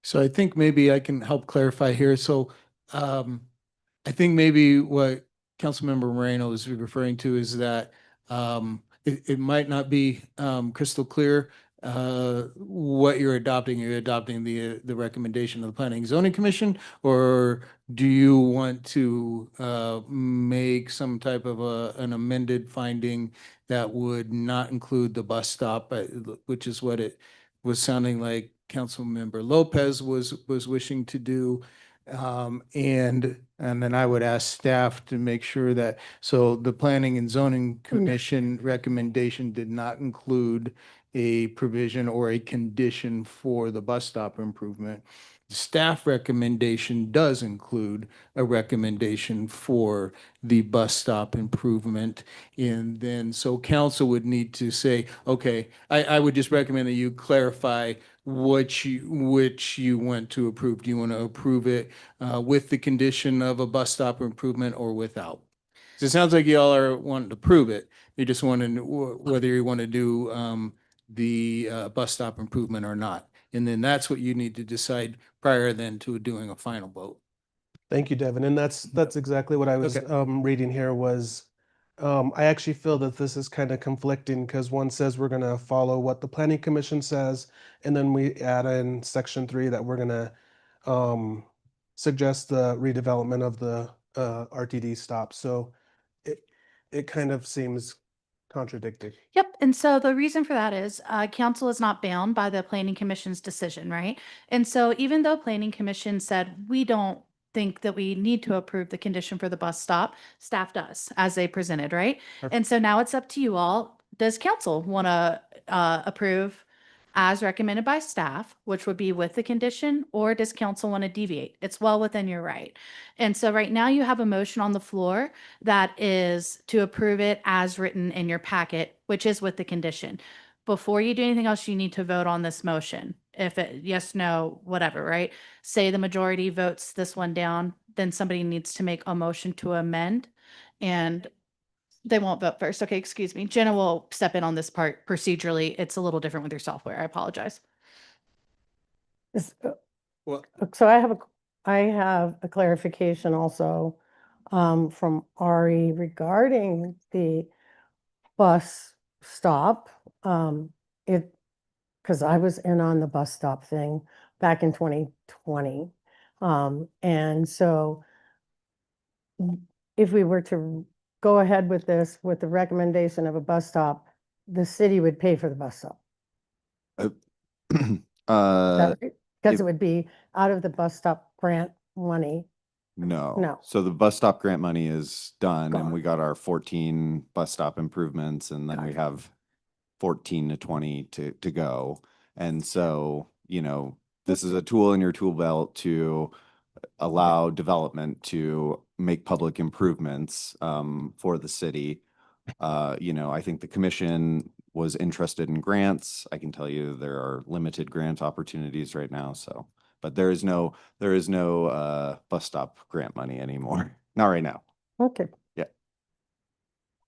So I think maybe I can help clarify here. So I think maybe what Councilmember Moreno is referring to is that it might not be crystal clear what you're adopting. You're adopting the recommendation of the Planning and Zoning Commission, or do you want to make some type of an amended finding that would not include the bus stop, which is what it was sounding like Councilmember Lopez was wishing to do. And then I would ask staff to make sure that, so the Planning and Zoning Commission recommendation did not include a provision or a condition for the bus stop improvement. The staff recommendation does include a recommendation for the bus stop improvement. And then, so council would need to say, okay, I would just recommend that you clarify which you want to approve. Do you want to approve it with the condition of a bus stop improvement or without? So it sounds like y'all are wanting to prove it. You just want to whether you want to do the bus stop improvement or not. And then that's what you need to decide prior then to doing a final vote. Thank you, Devin. And that's exactly what I was reading here was I actually feel that this is kind of conflicting because one says we're going to follow what the Planning Commission says, and then we add in section 3 that we're going to suggest the redevelopment of the RTD stop. So it kind of seems contradicting. Yep, and so the reason for that is council is not bound by the planning commission's decision, right? And so even though planning commission said we don't think that we need to approve the condition for the bus stop, staff does as they presented, right? Perfect. And so now it's up to you all. Does council want to approve as recommended by staff, which would be with the condition, or does council want to deviate? It's well within your right. And so right now you have a motion on the floor that is to approve it as written in your packet, which is with the condition. Before you do anything else, you need to vote on this motion. if it, yes, no, whatever, right? Say the majority votes this one down, then somebody needs to make a motion to amend. And they won't vote first. Okay, excuse me. Jenna will step in on this part procedurally. It's a little different with your software. I apologize. Well, So I have a clarification also from Ari regarding the bus stop. Because I was in on the bus stop thing back in 2020. And so if we were to go ahead with this, with the recommendation of a bus stop, the city would pay for the bus stop. Because if- it would be out of the bus stop grant money. No. No. So the bus stop grant money is done and Gone. we got our 14 bus stop improvements and then we have 14 to 20 to go. And so, you know, this is a tool in your tool belt to allow development to make public improvements for the city. You know, I think the commission was interested in grants. I can tell you there are limited grant opportunities right now, so. But there is no bus stop grant money anymore. Not right now. Okay. Yeah.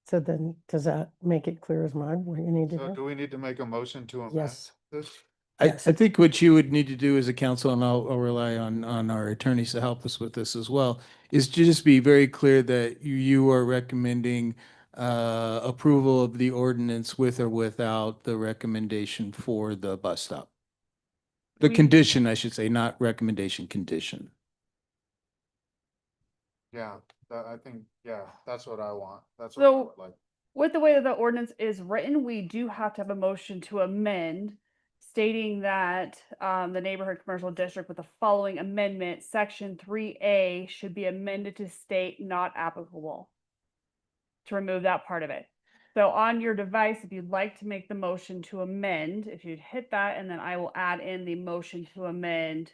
So then, does that make it clear as mud what you need to So do? do we need to make a motion to amend Yes. this? I Yes. think what you would need to do as a council, and I'll rely on our attorneys to help us with this as well, is to just be very clear that you are recommending approval of the ordinance with or without the recommendation for the bus stop. The condition, I should say, not recommendation, condition. Yeah, I think, yeah, that's what I want. That's what I So- would like. With the way that the ordinance is written, we do have to have a motion to amend stating that the neighborhood commercial district with the following amendment, section 3A should be amended to state not applicable. To remove that part of it. So on your device, if you'd like to make the motion to amend, if you'd hit that, and then I will add in the motion to amend.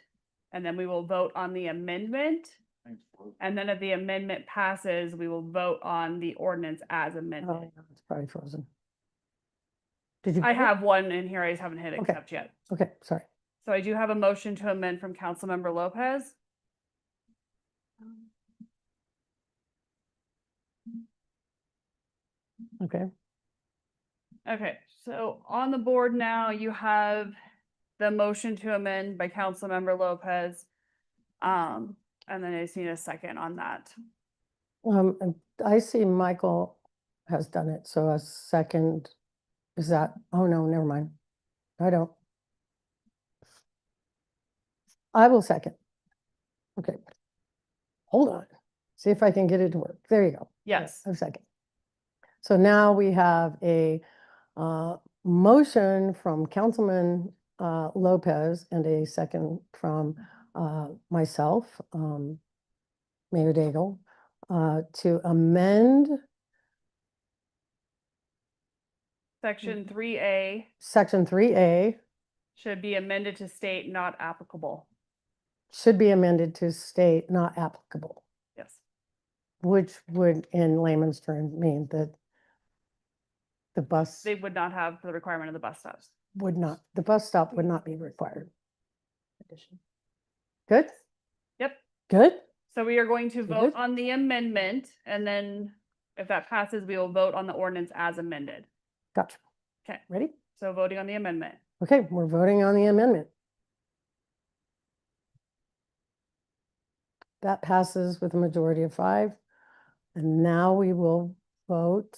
And then we will vote on the amendment. And then if the amendment passes, we will vote on the ordinance as amended. Oh, it's probably frozen. Did you? I get it? have one in here, I just haven't hit Okay. accept yet. Okay, sorry. So I do have a motion to amend from Councilmember Lopez. Okay. Okay, so on the board now, you have the motion to amend by Councilmember Lopez. And then I just need a second on that. And I see Michael has done it, so a second, is that, oh no, never mind. I don't. I will second. Okay. Hold on. See if I can get it to work. There you go. Yes. A second. So now we have a motion from Councilman Lopez and a second from myself, Mayor Daigle, to amend Section 3A Section 3A, should be amended to state not applicable. should be amended to state not applicable, Yes. which would in layman's terms mean that the bus They would not have the requirement of the bus stops. would not, the bus stop would not be required. Good? Yep. Good? So we are going to vote Good. on the amendment, and then if that passes, we will vote on the ordinance as amended. Gotcha. Okay, Ready? so voting on the amendment. Okay, we're voting on the amendment. That passes with a majority of 5. And now we will vote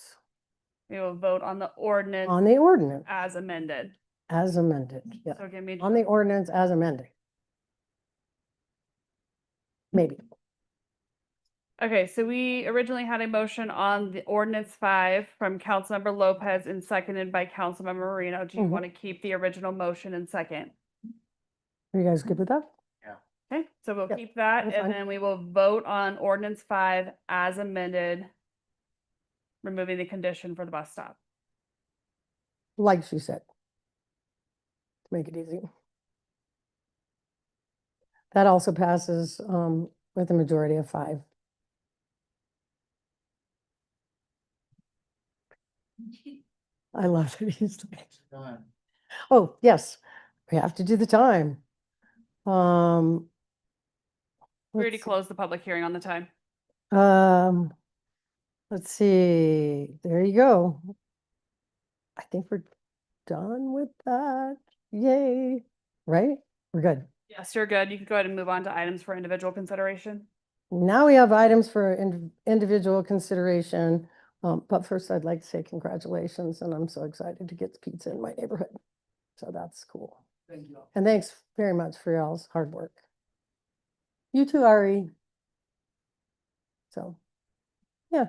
We will vote on the ordinance on the ordinance as amended. as amended. Yeah, So give me, on the ordinance as amended. Maybe. okay, so we originally had a motion on the ordinance 5 from Councilmember Lopez and seconded by Councilmember Marino. Do you Mhm. want to keep the original motion and second? Are you guys good with that? Okay, so we'll Yep, keep that, that's and fine. then we will vote on ordinance 5 as amended, removing the condition for the bus stop. Like she said. To make it easy. That also passes with a majority of 5. I love that he's like, oh, yes. We have to do the time. We already let's- closed the public hearing on the time. Let's see, there you go. I think we're done with that. Yay, right? We're good. Yes, you're good. You can go ahead and move on to items for individual consideration. Now we have items for individual consideration. But first I'd like to say congratulations, and I'm so excited to get the pizza in my neighborhood. So that's cool. Thank you. And thanks very much for y'all's hard work. You too, Ari. So, yeah.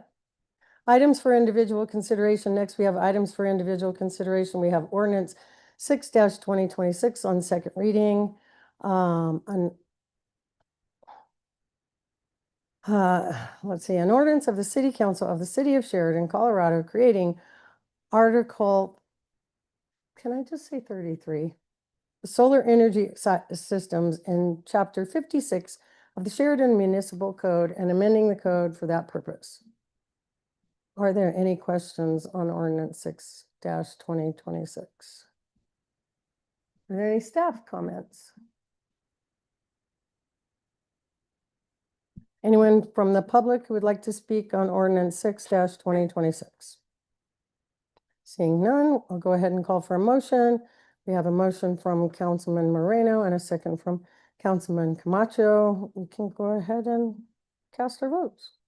Items for individual consideration. Next, we have items for individual consideration. We have ordinance 6-2026 on second reading. Let's see, an ordinance of the City Council of the City of Sheridan, Colorado, creating Article, can I just say 33? Solar energy systems in Chapter 56 of the Sheridan Municipal Code and amending the code for that purpose. Are there any questions on ordinance 6-2026? Are there any staff comments? Anyone from the public who would like to speak on ordinance 6-2026? Seeing none, I'll go ahead and call for a motion. We have a motion from Councilman Moreno and a second from Councilman Camacho. We can go ahead and cast our votes.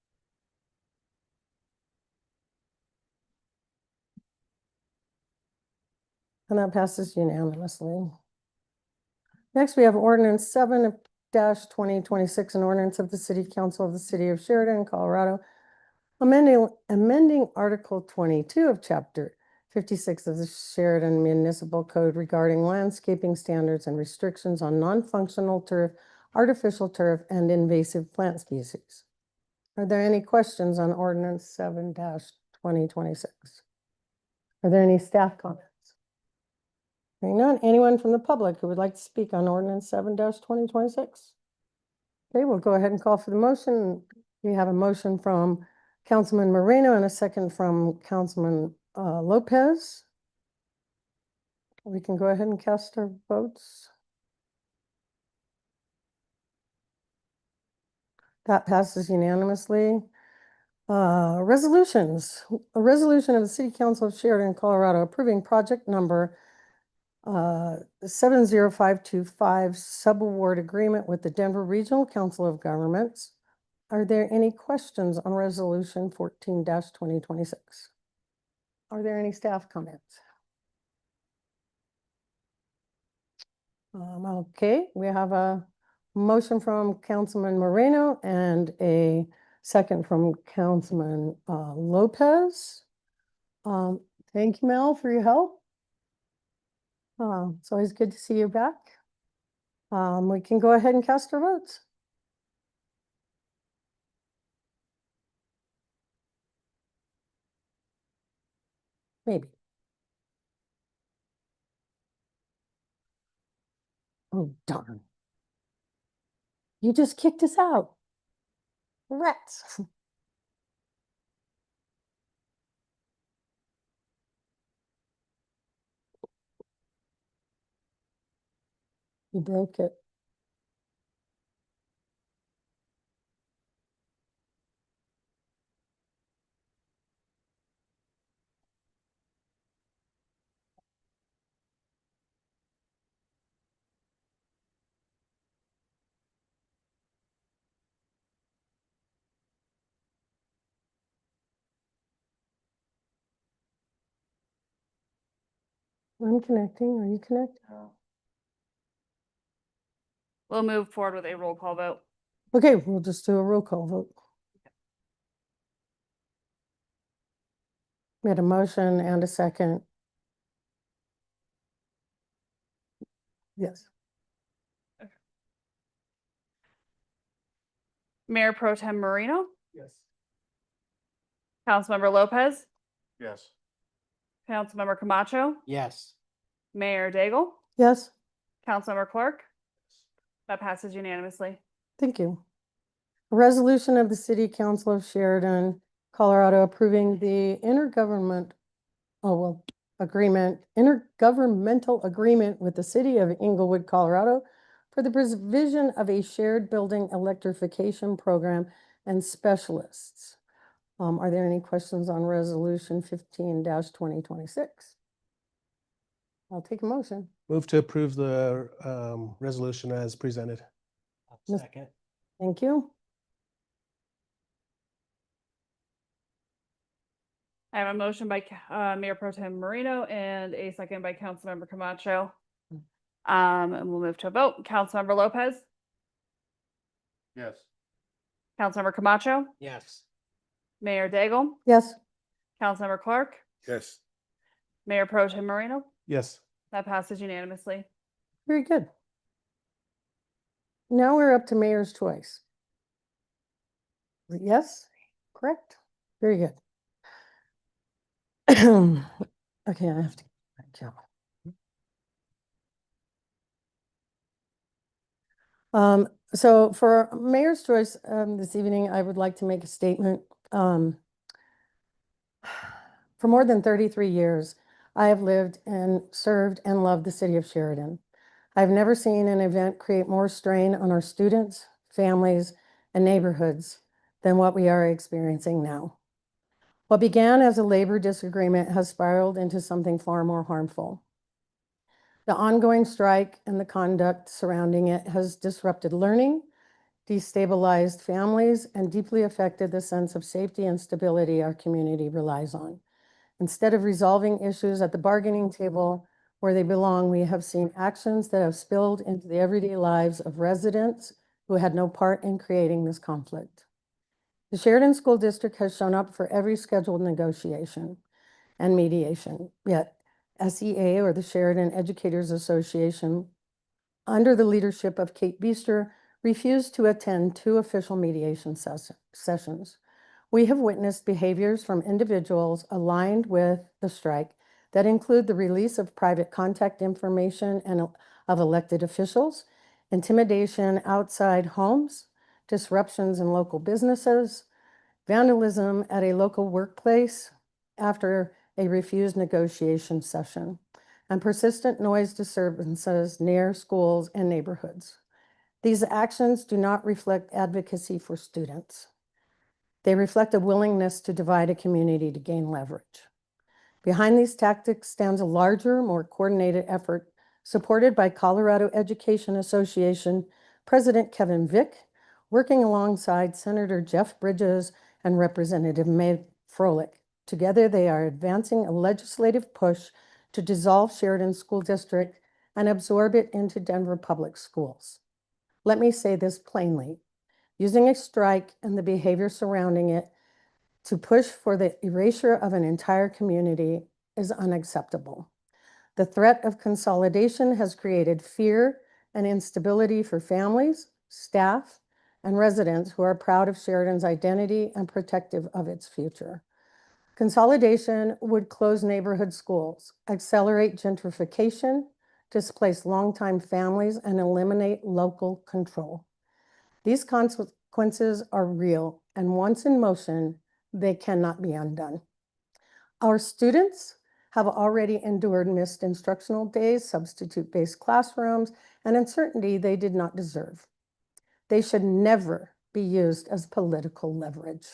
And that passes unanimously. Next, we have ordinance 7-2026, an ordinance of the City Council of the City of Sheridan, Colorado, amending Article 22 of Chapter 56 of the Sheridan Municipal Code regarding landscaping standards and restrictions on non-functional turf, artificial turf, and invasive plant species. Are there any questions on ordinance 7-2026? Are there any staff comments? Hearing none, anyone from the public who would like to speak on ordinance 7-2026? Okay, we'll go ahead and call for the motion. We have a motion from Councilman Moreno and a second from Councilman Lopez. We can go ahead and cast our votes. That passes unanimously. Resolutions. A resolution of the City Council of Sheridan, Colorado, approving project number 70525 subaward agreement with the Denver Regional Council of Governments. Are there any questions on resolution 14-2026? Are there any staff comments? Okay, we have a motion from Councilman Moreno and a second from Councilman Lopez. Thank you, Mel, for your help. It's always good to see you back. We can go ahead and cast our votes. Maybe. Oh, darn. You just kicked us out. Rats. You broke it. I'm connecting. Are you connected? We'll move forward with a roll call vote. Okay, we'll just do a roll call vote. We had a motion and a second. Yes. Mayor Pro Tem Marino, Yes. Councilmember Lopez, Yes. Councilmember Camacho, Yes. Mayor Daigle, Yes, Councilmember Clark. That passes unanimously. thank you. A resolution of the City Council of Sheridan, Colorado, approving the intergovernment. Oh, well, intergovernmental agreement with the city of Inglewood, Colorado for the provision of a shared building electrification program and specialists. Are there any questions on resolution 15-2026? I'll take a motion. Move to approve the resolution as presented. Second. Thank you. I have a motion by Mayor Pro Tem Moreno and a second by Councilmember Camacho. And we'll move to a vote. Councilmember Lopez, Yes. Councilmember Camacho, Yes. Mayor Daigle, Yes. Councilmember Clark, Yes. Mayor Pro Tem Moreno. Yes. That passes unanimously. Very good. Now we're up to mayor's choice. Yes, correct. Very good. Okay, I have to. So for mayor's choice this evening, I would like to make a statement. For more than 33 years, I have lived and served and loved the city of Sheridan. I've never seen an event create more strain on our students, families, and neighborhoods than what we are experiencing now. What began as a labor disagreement has spiraled into something far more harmful. The ongoing strike and the conduct surrounding it has disrupted learning, destabilized families, and deeply affected the sense of safety and stability our community relies on. Instead of resolving issues at the bargaining table where they belong, we have seen actions that have spilled into the everyday lives of residents who had no part in creating this conflict. The Sheridan School District has shown up for every scheduled negotiation and mediation, yet SEA, or the Sheridan Educators Association, under the leadership of Kate Beester, refused to attend 2 official mediation sessions. We have witnessed behaviors from individuals aligned with the strike that include the release of private contact information of elected officials, intimidation outside homes, disruptions in local businesses, vandalism at a local workplace after a refused negotiation session, and persistent noise disturbances near schools and neighborhoods. These actions do not reflect advocacy for students. They reflect a willingness to divide a community to gain leverage. Behind these tactics stands a larger, more coordinated effort supported by Colorado Education Association President Kevin Vick, working alongside Senator Jeff Bridges and Representative May Froelich. Together, they are advancing a legislative push to dissolve Sheridan School District and absorb it into Denver Public Schools. Let me say this plainly. Using a strike and the behavior surrounding it to push for the erasure of an entire community is unacceptable. The threat of consolidation has created fear and instability for families, staff, and residents who are proud of Sheridan's identity and protective of its future. Consolidation would close neighborhood schools, accelerate gentrification, displace longtime families, and eliminate local control. These consequences are real, and once in motion, they cannot be undone. Our students have already endured missed instructional days, substitute-based classrooms, and uncertainty they did not deserve. They should never be used as political leverage.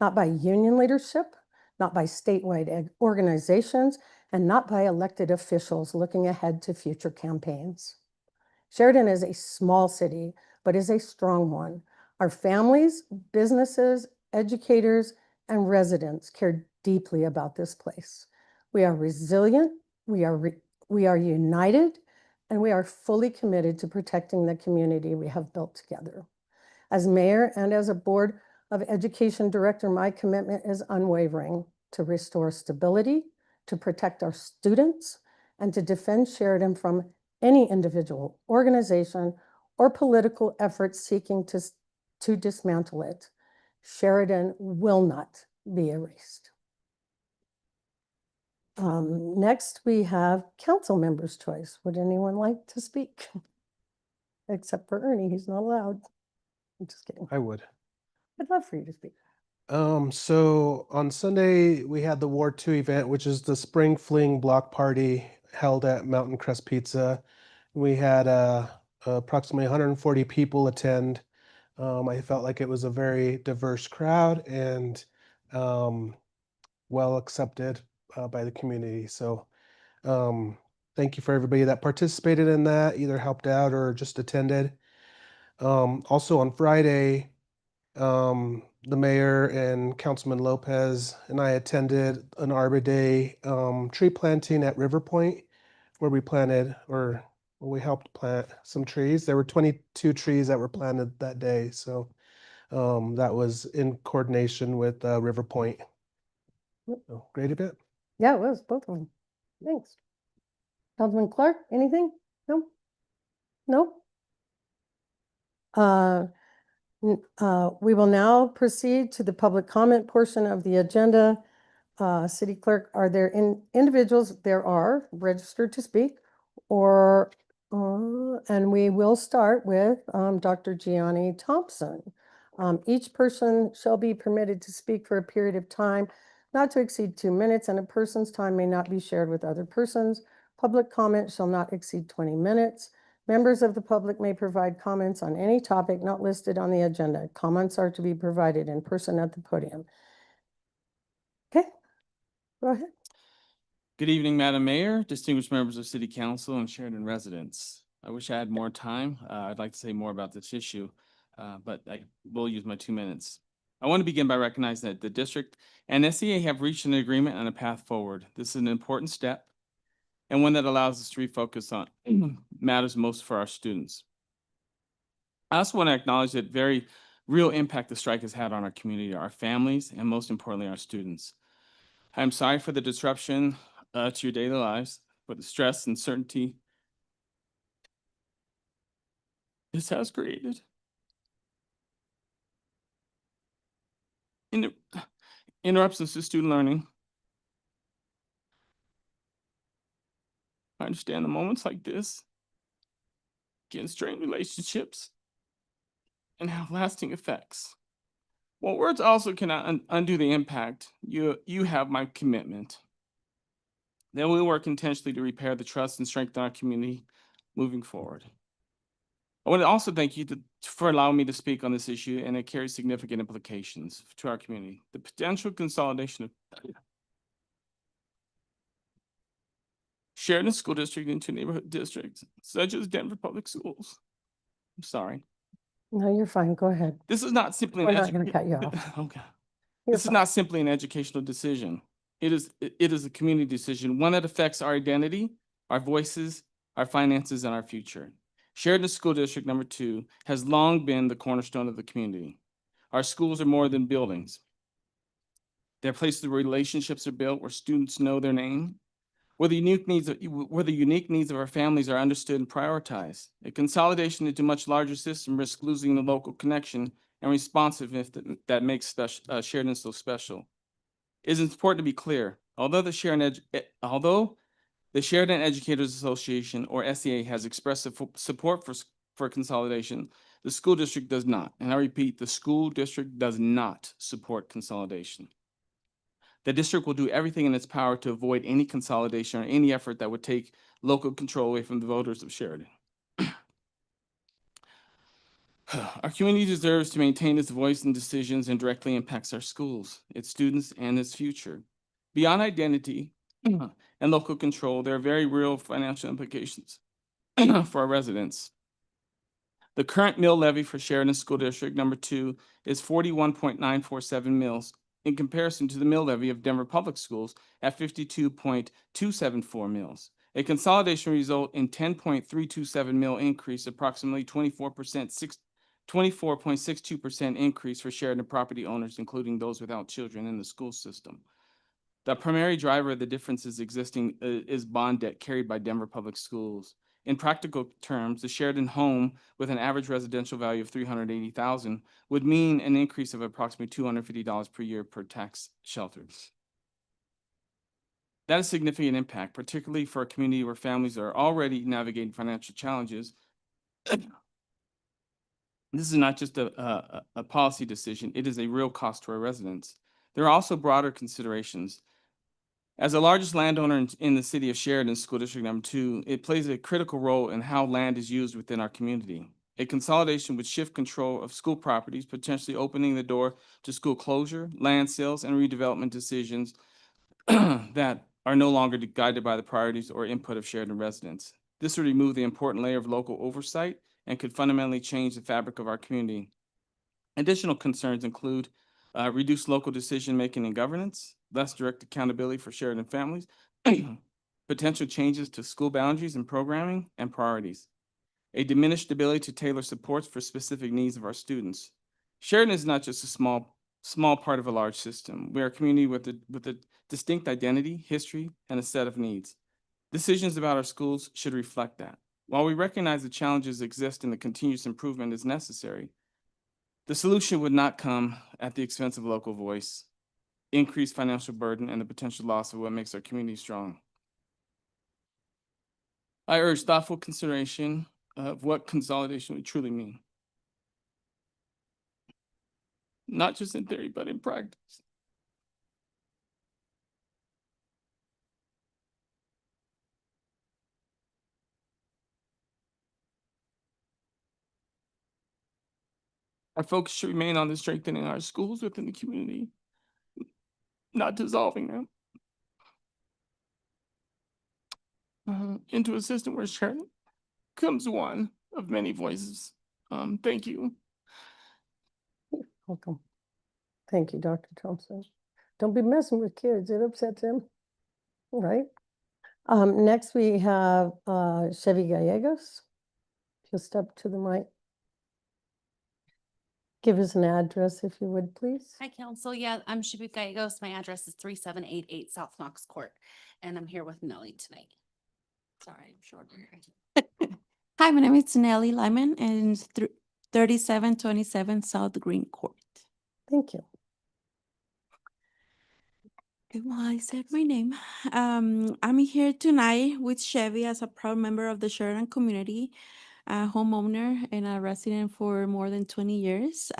Not by union leadership, not by statewide organizations, and not by elected officials looking ahead to future campaigns. Sheridan is a small city, but is a strong one. Our families, businesses, educators, and residents care deeply about this place. We are resilient, we are united, and we are fully committed to protecting the community we have built together. As mayor and as a Board of Education director, my commitment is unwavering to restore stability, to protect our students, and to defend Sheridan from any individual, organization, or political efforts seeking to dismantle it. Sheridan will not be erased. Next, we have council members' choice. Would anyone like to speak? Except for Ernie, he's not allowed. I'm just kidding. I would. I'd love for you to speak. So on Sunday, we had the War II event, which is the Spring Fling Block Party held at Mountain Crest Pizza. We had approximately 140 people attend. I felt like it was a very diverse crowd and well accepted by the community. So thank you for everybody that participated in that, either helped out or just attended. Also on Friday, the mayor and Councilman Lopez and I attended an Arbor Day tree planting at River Point, where we helped plant some trees. There were 22 trees that were planted that day. So that was in coordination with River Point. So, great event. Yeah, it was both of them. Thanks. Councilman Clark, anything? No? No? We will now proceed to the public comment portion of the agenda. City Clerk, are there individuals, there are registered to speak, or, and we will start with Dr. Gianni Thompson. Each person shall be permitted to speak for a period of time not to exceed 2 minutes, and a person's time may not be shared with other persons. Public comment shall not exceed 20 minutes. Members of the public may provide comments on any topic not listed on the agenda. Comments are to be provided in person at the podium. Okay, go ahead. Good evening, Madam Mayor, distinguished members of City Council, and Sheridan residents. I wish I had more time. I'd like to say more about this issue, but I will use my 2 minutes. I want to begin by recognizing that the district and SEA have reached an agreement on a path forward. This is an important step and one that allows us to refocus on matters most for our students. I also want to acknowledge that very real impact the strike has had on our community, our families, and most importantly, our students. I'm sorry for the disruption to your daily lives, for the stress and uncertainty this has created. Interruptions to student learning. I understand the moments like this can strain relationships and have lasting effects. While words also cannot undo the impact, you have my commitment that we work intentionally to repair the trust and strengthen our community moving forward. I want to also thank you for allowing me to speak on this issue, and it carries significant implications to our community. The potential consolidation of Sheridan School District into neighborhood districts, such as Denver Public Schools. I'm sorry. No, you're fine. Go ahead. This is not simply We're not going to cut you off. Okay. You're This is not simply an educational decision. It is a community decision, one that affects our identity, our voices, our finances, and our future. Sheridan School District number 2 has long been the cornerstone of the community. Our schools are more than buildings. They're places where relationships are built, where students know their name, where the unique needs of our families are understood and prioritized. A consolidation into a much larger system risks losing the local connection and responsiveness that makes Sheridan so special. It is important to be clear. Although the Sheridan Educators Association, or SEA, has expressed support for consolidation, the school district does not. And I repeat, the school district does not support consolidation. The district will do everything in its power to avoid any consolidation or any effort that would take local control away from the voters of Sheridan. Our community deserves to maintain its voice in decisions and directly impacts our schools, its students, and its future. Beyond identity and local control, there are very real financial implications for our residents. The current mill levy for Sheridan School District number 2 is 41.947 mills in comparison to the mill levy of Denver Public Schools at 52.274 mills. A consolidation result in 10.327 mill increase, approximately 24.62% increase for Sheridan property owners, including those without children in the school system. The primary driver of the differences existing is bond debt carried by Denver Public Schools. In practical terms, the Sheridan home with an average residential value of $380,000 would mean an increase of approximately $250 per year per tax shelter. That is significant impact, particularly for a community where families are already navigating financial challenges This is not just a policy decision, it is a real cost to our residents. There are also broader considerations. As the largest landowner in the city of Sheridan, School District Number 2, it plays a critical role in how land is used within our community. A consolidation would shift control of school properties, potentially opening the door to school closure, land sales, and redevelopment decisions that are no longer guided by the priorities or input of Sheridan residents. This would remove the important layer of local oversight and could fundamentally change the fabric of our community. Additional concerns include reduced local decision-making and governance, less direct accountability for Sheridan families, potential changes to school boundaries and programming and priorities, a diminished ability to tailor supports for specific needs of our students. Sheridan is not just a small part of a large system. We are a community with a distinct identity, history, and a set of needs. Decisions about our schools should reflect that. While we recognize the challenges exist and the continuous improvement is necessary, the solution would not come at the expense of local voice, increased financial burden, and the potential loss of what makes our community strong. I urge thoughtful consideration of what consolidation would truly mean. Not just in theory, but in practice. Our focus should remain on the strengthening our schools within the community, not dissolving them into a system where Sheridan becomes one of many voices. Thank you. Welcome. Thank you, Dr. Thompson. Don't be messing with kids. It upsets them. All right. Next we have Chevy Gallegos. Just step to the mic. Give us an address if you would, please. Hi, Council. Yeah, I'm Shibu Gallegos. My address is 3788 South Knox Court, and I'm here with Nellie tonight. Sorry, I'm short. Hi, my name is Nellie Lyman, and it's 3727 South Green Court. Thank you. Okay, well, I said my name. I'm here tonight with Chevy as a proud member of the Sheridan community, a homeowner and a resident for more than 20 years.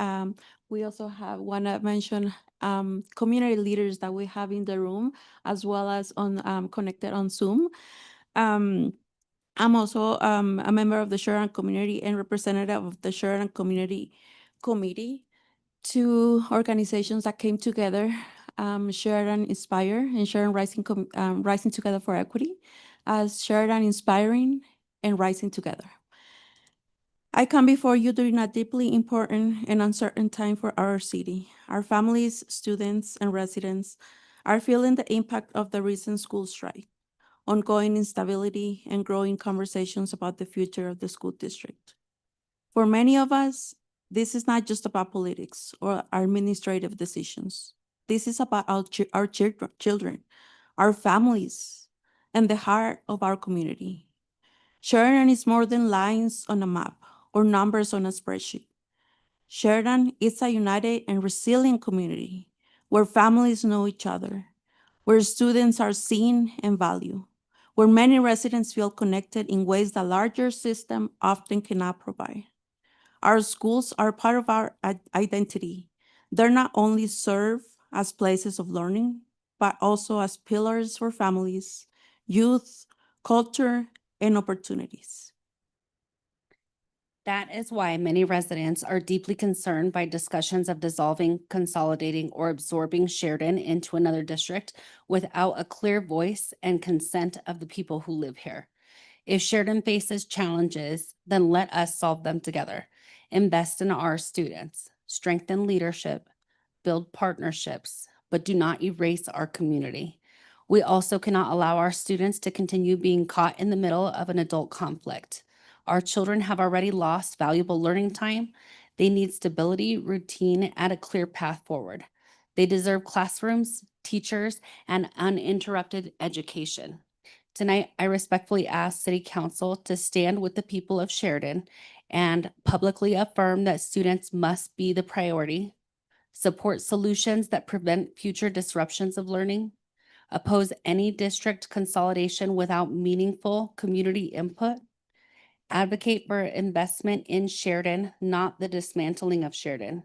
We also have, want to mention community leaders that we have in the room, as well as on connected on Zoom. I'm also a member of the Sheridan community and representative of the Sheridan Community Committee, two organizations that came together, Sheridan Inspire and Sheridan Rising Together for Equity, as Sheridan Inspiring and Rising Together. I come before you during a deeply important and uncertain time for our city. Our families, students, and residents are feeling the impact of the recent school strike, ongoing instability, and growing conversations about the future of the school district. For many of us, this is not just about politics or administrative decisions. This is about our children, our families, and the heart of our community. Sheridan is more than lines on a map or numbers on a spreadsheet. Sheridan is a united and resilient community where families know each other, where students are seen and valued, where many residents feel connected in ways that larger systems often cannot provide. Our schools are part of our identity. They're not only serve as places of learning, but also as pillars for families, youth, culture, and opportunities. That is why many residents are deeply concerned by discussions of dissolving, consolidating, or absorbing Sheridan into another district without a clear voice and consent of the people who live here. If Sheridan faces challenges, then let us solve them together. Invest in our students, strengthen leadership, build partnerships, but do not erase our community. We also cannot allow our students to continue being caught in the middle of an adult conflict. Our children have already lost valuable learning time. They need stability, routine, and a clear path forward. They deserve classrooms, teachers, and uninterrupted education. Tonight, I respectfully ask City Council to stand with the people of Sheridan and publicly affirm that students must be the priority, support solutions that prevent future disruptions of learning, oppose any district consolidation without meaningful community input, advocate for investment in Sheridan, not the dismantling of Sheridan,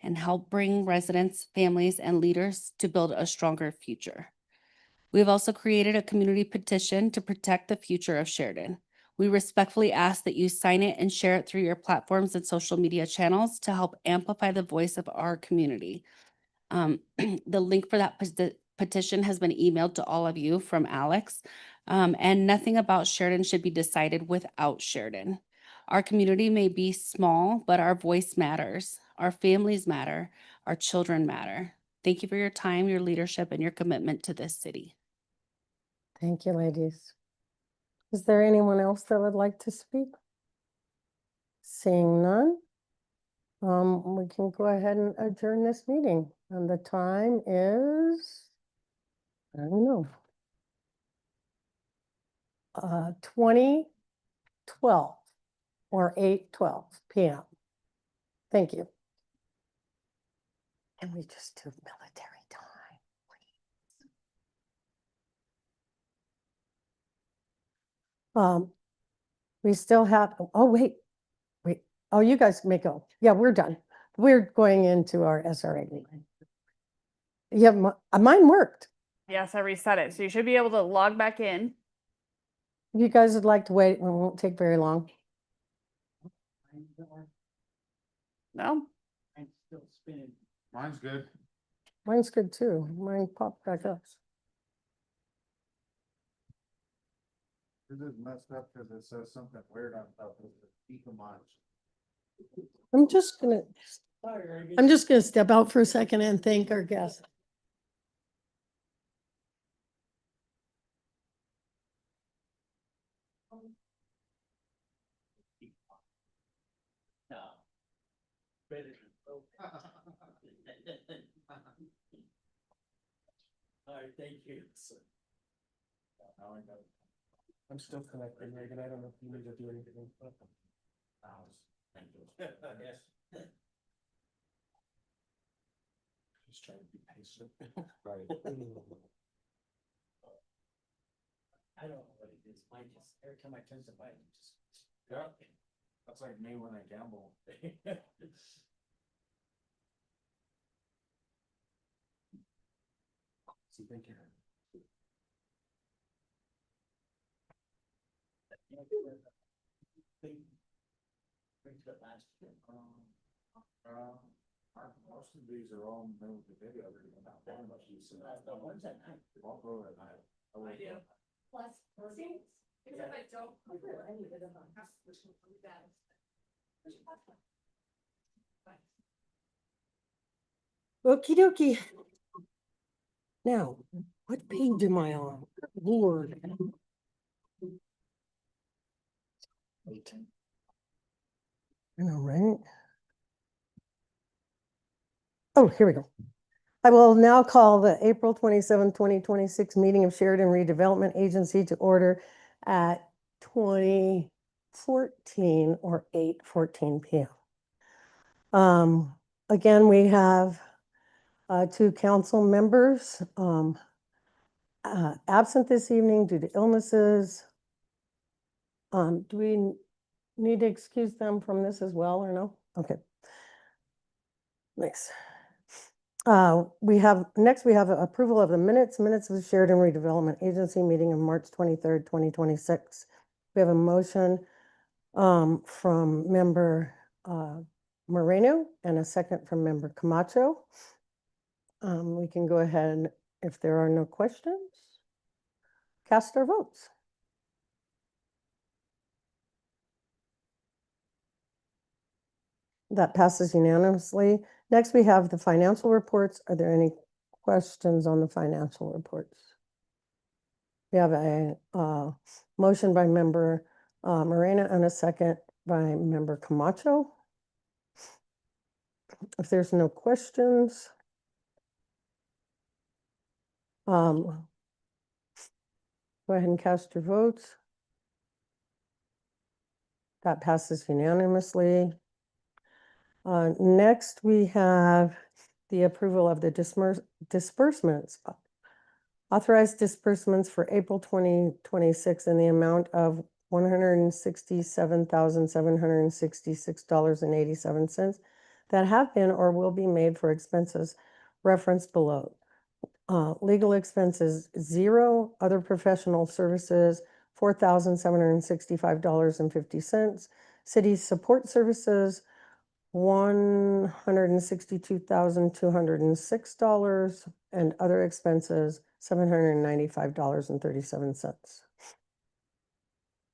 and help bring residents, families, and leaders to build a stronger future. We have also created a community petition to protect the future of Sheridan. We respectfully ask that you sign it and share it through your platforms and social media channels to help amplify the voice of our community. The link for that petition has been emailed to all of you from Alex. And nothing about Sheridan should be decided without Sheridan. Our community may be small, but our voice matters. Our families matter. Our children matter. Thank you for your time, your leadership, and your commitment to this city. Thank you, ladies. Is there anyone else that would like to speak? Seeing none, we can go ahead and adjourn this meeting. And the time is, I don't know, 20:12 or 8:12 p.m. Thank you. Can we just do military time, please? We still have, oh, wait. Oh, you guys may go. Yeah, we're done. We're going into our SRA meeting. Yeah, mine worked. Yes, I reset it. So you should be able to log back in. If you guys would like to wait, it won't take very long. No? Mine's good. Mine's good too. Mine popped back up. This is messed up because it says something weird on top of the Ecomont. I'm just gonna step out for a second and thank our guests. All right, thank you. I'm still connected, Megan. I don't know if you need to do anything. Yes. Just trying to be patient. Right. I don't know what it is. Mine just, every time I turn the button, it just. Yeah. That's like me when I gamble. Thank you. Most of these are all new to video. Won't go at night. I do. Plus, except I don't. Okie dokie. Now, what page am I on? Lord. I know, right? Oh, here we go. I will now call the April 27, 2026 meeting of Sheridan Redevelopment Agency to order at 20:14 or 8:14 p.m. Again, we have two council members absent this evening due to illnesses. Do we need to excuse them from this as well or no? Okay. Nice. We have approval of the minutes of the Sheridan Redevelopment Agency meeting of March 23rd, 2026. We have a motion from member Moreno and a second from member Camacho. We can go ahead, if there are no questions, cast our votes. That passes unanimously. Next, we have the financial reports. Are there any questions on the financial reports? We have a motion by member Moreno and a second by member Camacho. If there's no questions, go ahead and cast your votes. That passes unanimously. Next, we have the approval of the disbursements. Authorized disbursements for April 2026 in the amount of $167,766.87 that have been or will be made for expenses referenced below. Legal expenses, 0. Other professional services, $4,765.50. City support services, $162,206, and other expenses, $795.37.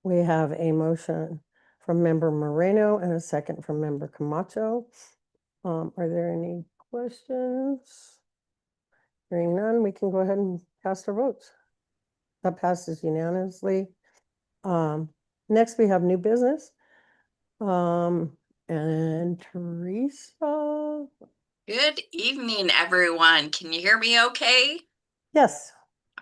We have a motion from member Moreno and a second from member Camacho. Are there any questions? Hearing none, we can go ahead and cast our votes. That passes unanimously. Next, we have new business. And Teresa? Good evening, everyone. Can you hear me okay? Yes.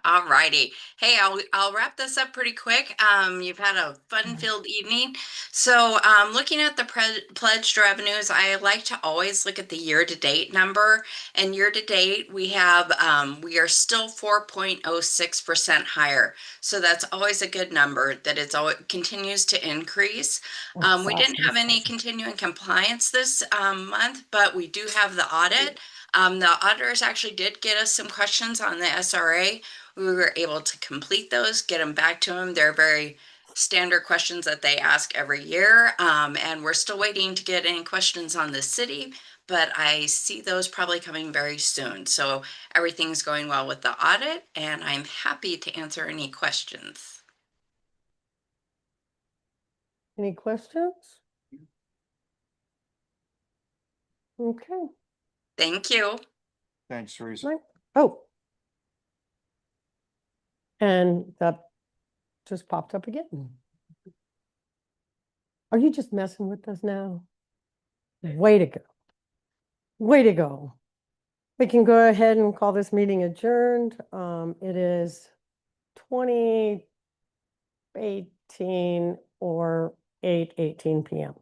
All righty. Hey, I'll wrap this up pretty quick. You've had a fun-filled evening. So, looking at the pledged revenues, I like to always look at the year-to-date number. And year-to-date, we are still 4.06% higher. So that's always a good number. That continues to increase. We didn't have any continuing compliance this month, but we do have the audit. The auditors actually did get us some questions on the SRA. We were able to complete those, get them back to them. They're very standard questions that they ask every year. And we're still waiting to get any questions on the city, but I see those probably coming very soon. So everything's going well with the audit, and I'm happy to answer any questions. Any questions? Okay. Thank you. Thanks, Teresa. Oh. And that just popped up again. Are you just messing with us now? Way to go. Way to go. We can go ahead and call this meeting adjourned. It is 20:18 or 8:18 p.m.